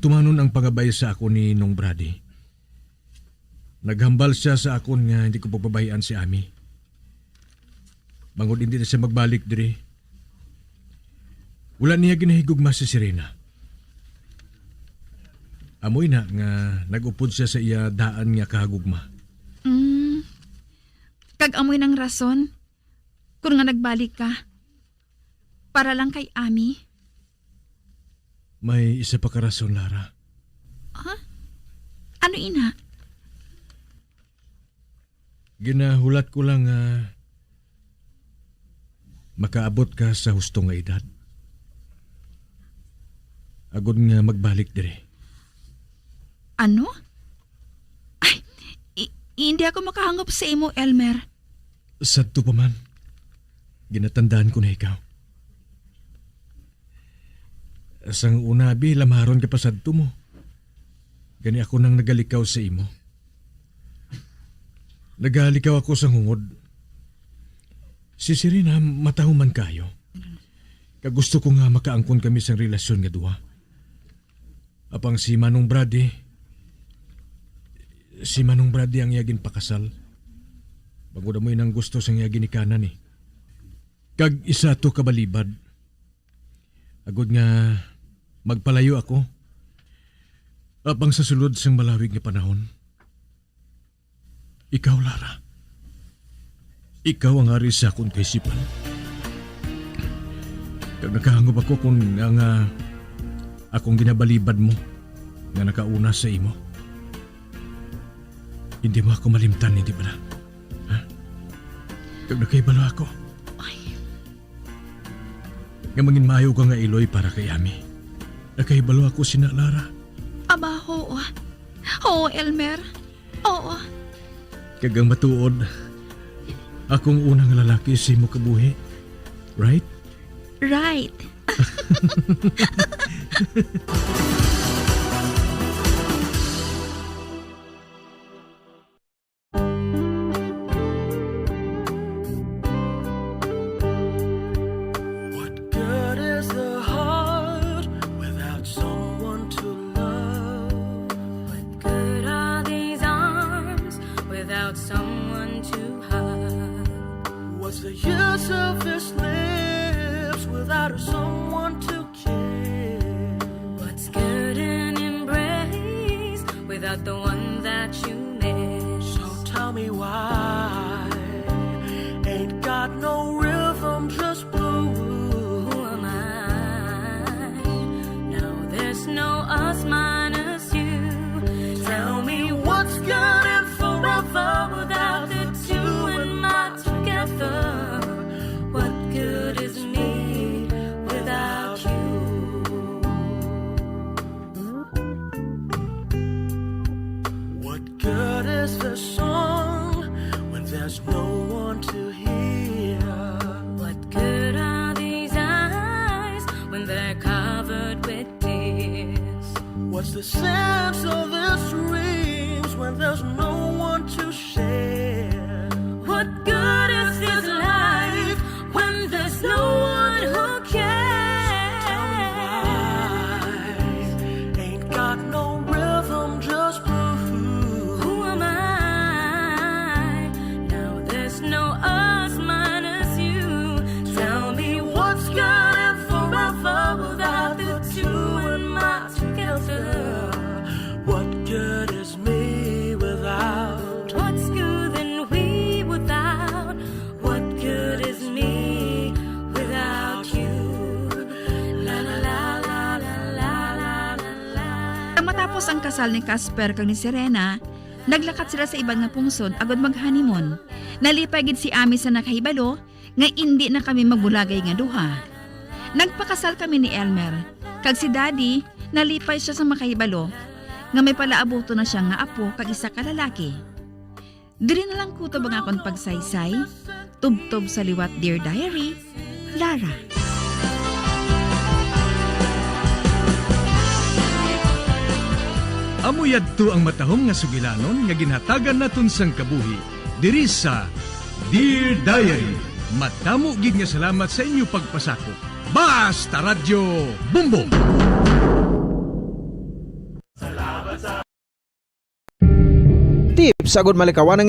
tumanon ang pangabay sa ako ni Nong Brady. Naghambal siya sa akon nga hindi ko pagbabayaan si Ami. Bangod hindi na siya magbalik diri. Wala niya ginahigugma si Serena. Amoy na nga nag-upod siya sa iya daan nga kahagugma. Kag amoy ng rason kung nga nagbalik ka para lang kay Ami. May isa pa ka rason, Lara. Ha? Ano ina? Ginahulat ko lang makaabot ka sa husto nga edad. Agod nga magbalik dire. Ano? Ay, hindi ako makahangop sa imo, Elmer. Sadto pa man. Ginatandaan ko na ikaw. Asang una, lamaron ka pa sadto mo. Gani ako nang nagalikaw sa imo. Nagalikaw ako sa hungod. Si Serena, matahuman kayo. Kagusto ko nga makaangkon kami sa relasyon nga duwa. Apang si Manong Brady ang iyagin pakasal. Bago na mo inang gusto sa iyagin ikanan eh. Kag isa to kabalibad. Agod nga magpalayo ako. Apang sa sulod sang malawig nga panahon. Ikaw, Lara. Ikaw ang ari sa akong kaisipan. Kag nakahangop ako kung nga akong ginabalibad mo nga nakauna sa imo. Hindi mo ako malimtan, hindi ba na? Ha? Kag nakaibalo ako. Nga mangin maayo ka nga iloy para kay Ami. Nakaibalo ako sina Lara. Aba, oo. Oo, Elmer. Oo. Kagang matuod, akong unang lalaki sa imo kabuhi. Right? Right. Good is the heart without someone to love. What good are these arms without someone to hug? What's the use of this lips without someone to kiss? What's good an embrace without the one that you miss? So tell me why ain't got no rhythm, just blue. No us minus you. Tell me what's good and forever without the two and my together. What good is me without you? What good is the song when there's no one to hear? What good are these eyes when they're covered with what's the sense of this dreams when there's no one to share? What good is this life when there's no one who cares? Tell me why ain't got no rhythm, just blue. Who am I? Now there's no us minus you. Tell me what's good and forever without the two and my together. What good is me without? What's good than we without? What good is me without you? La la la la la la la la. Matapos ang kasal ni Casper kag ni Serena, naglakat sila sa ibang nga pungsod agad mag-honeymoon. Nalipay gid si Ami sa nakahibalo nga indi na kami magbulagay nga duha. Nagpakasal kami ni Elmer. Kag si Daddy, nalipay siya sa makahibalo nga may palaabuto na siya nga apo kag isa ka lalaki. Diri na lang kutob ang akong pagsaysay, tubtob sa liwat Dear Diary, Lara. Amuyad to ang matahong nga sugilanon nga ginhatagan naton sang kabuhi diri sa Dear Diary. Matamo gid nga salamat sa inyo pagpasakop. Basta Radyo Bumbong. Tips agud malikawan ang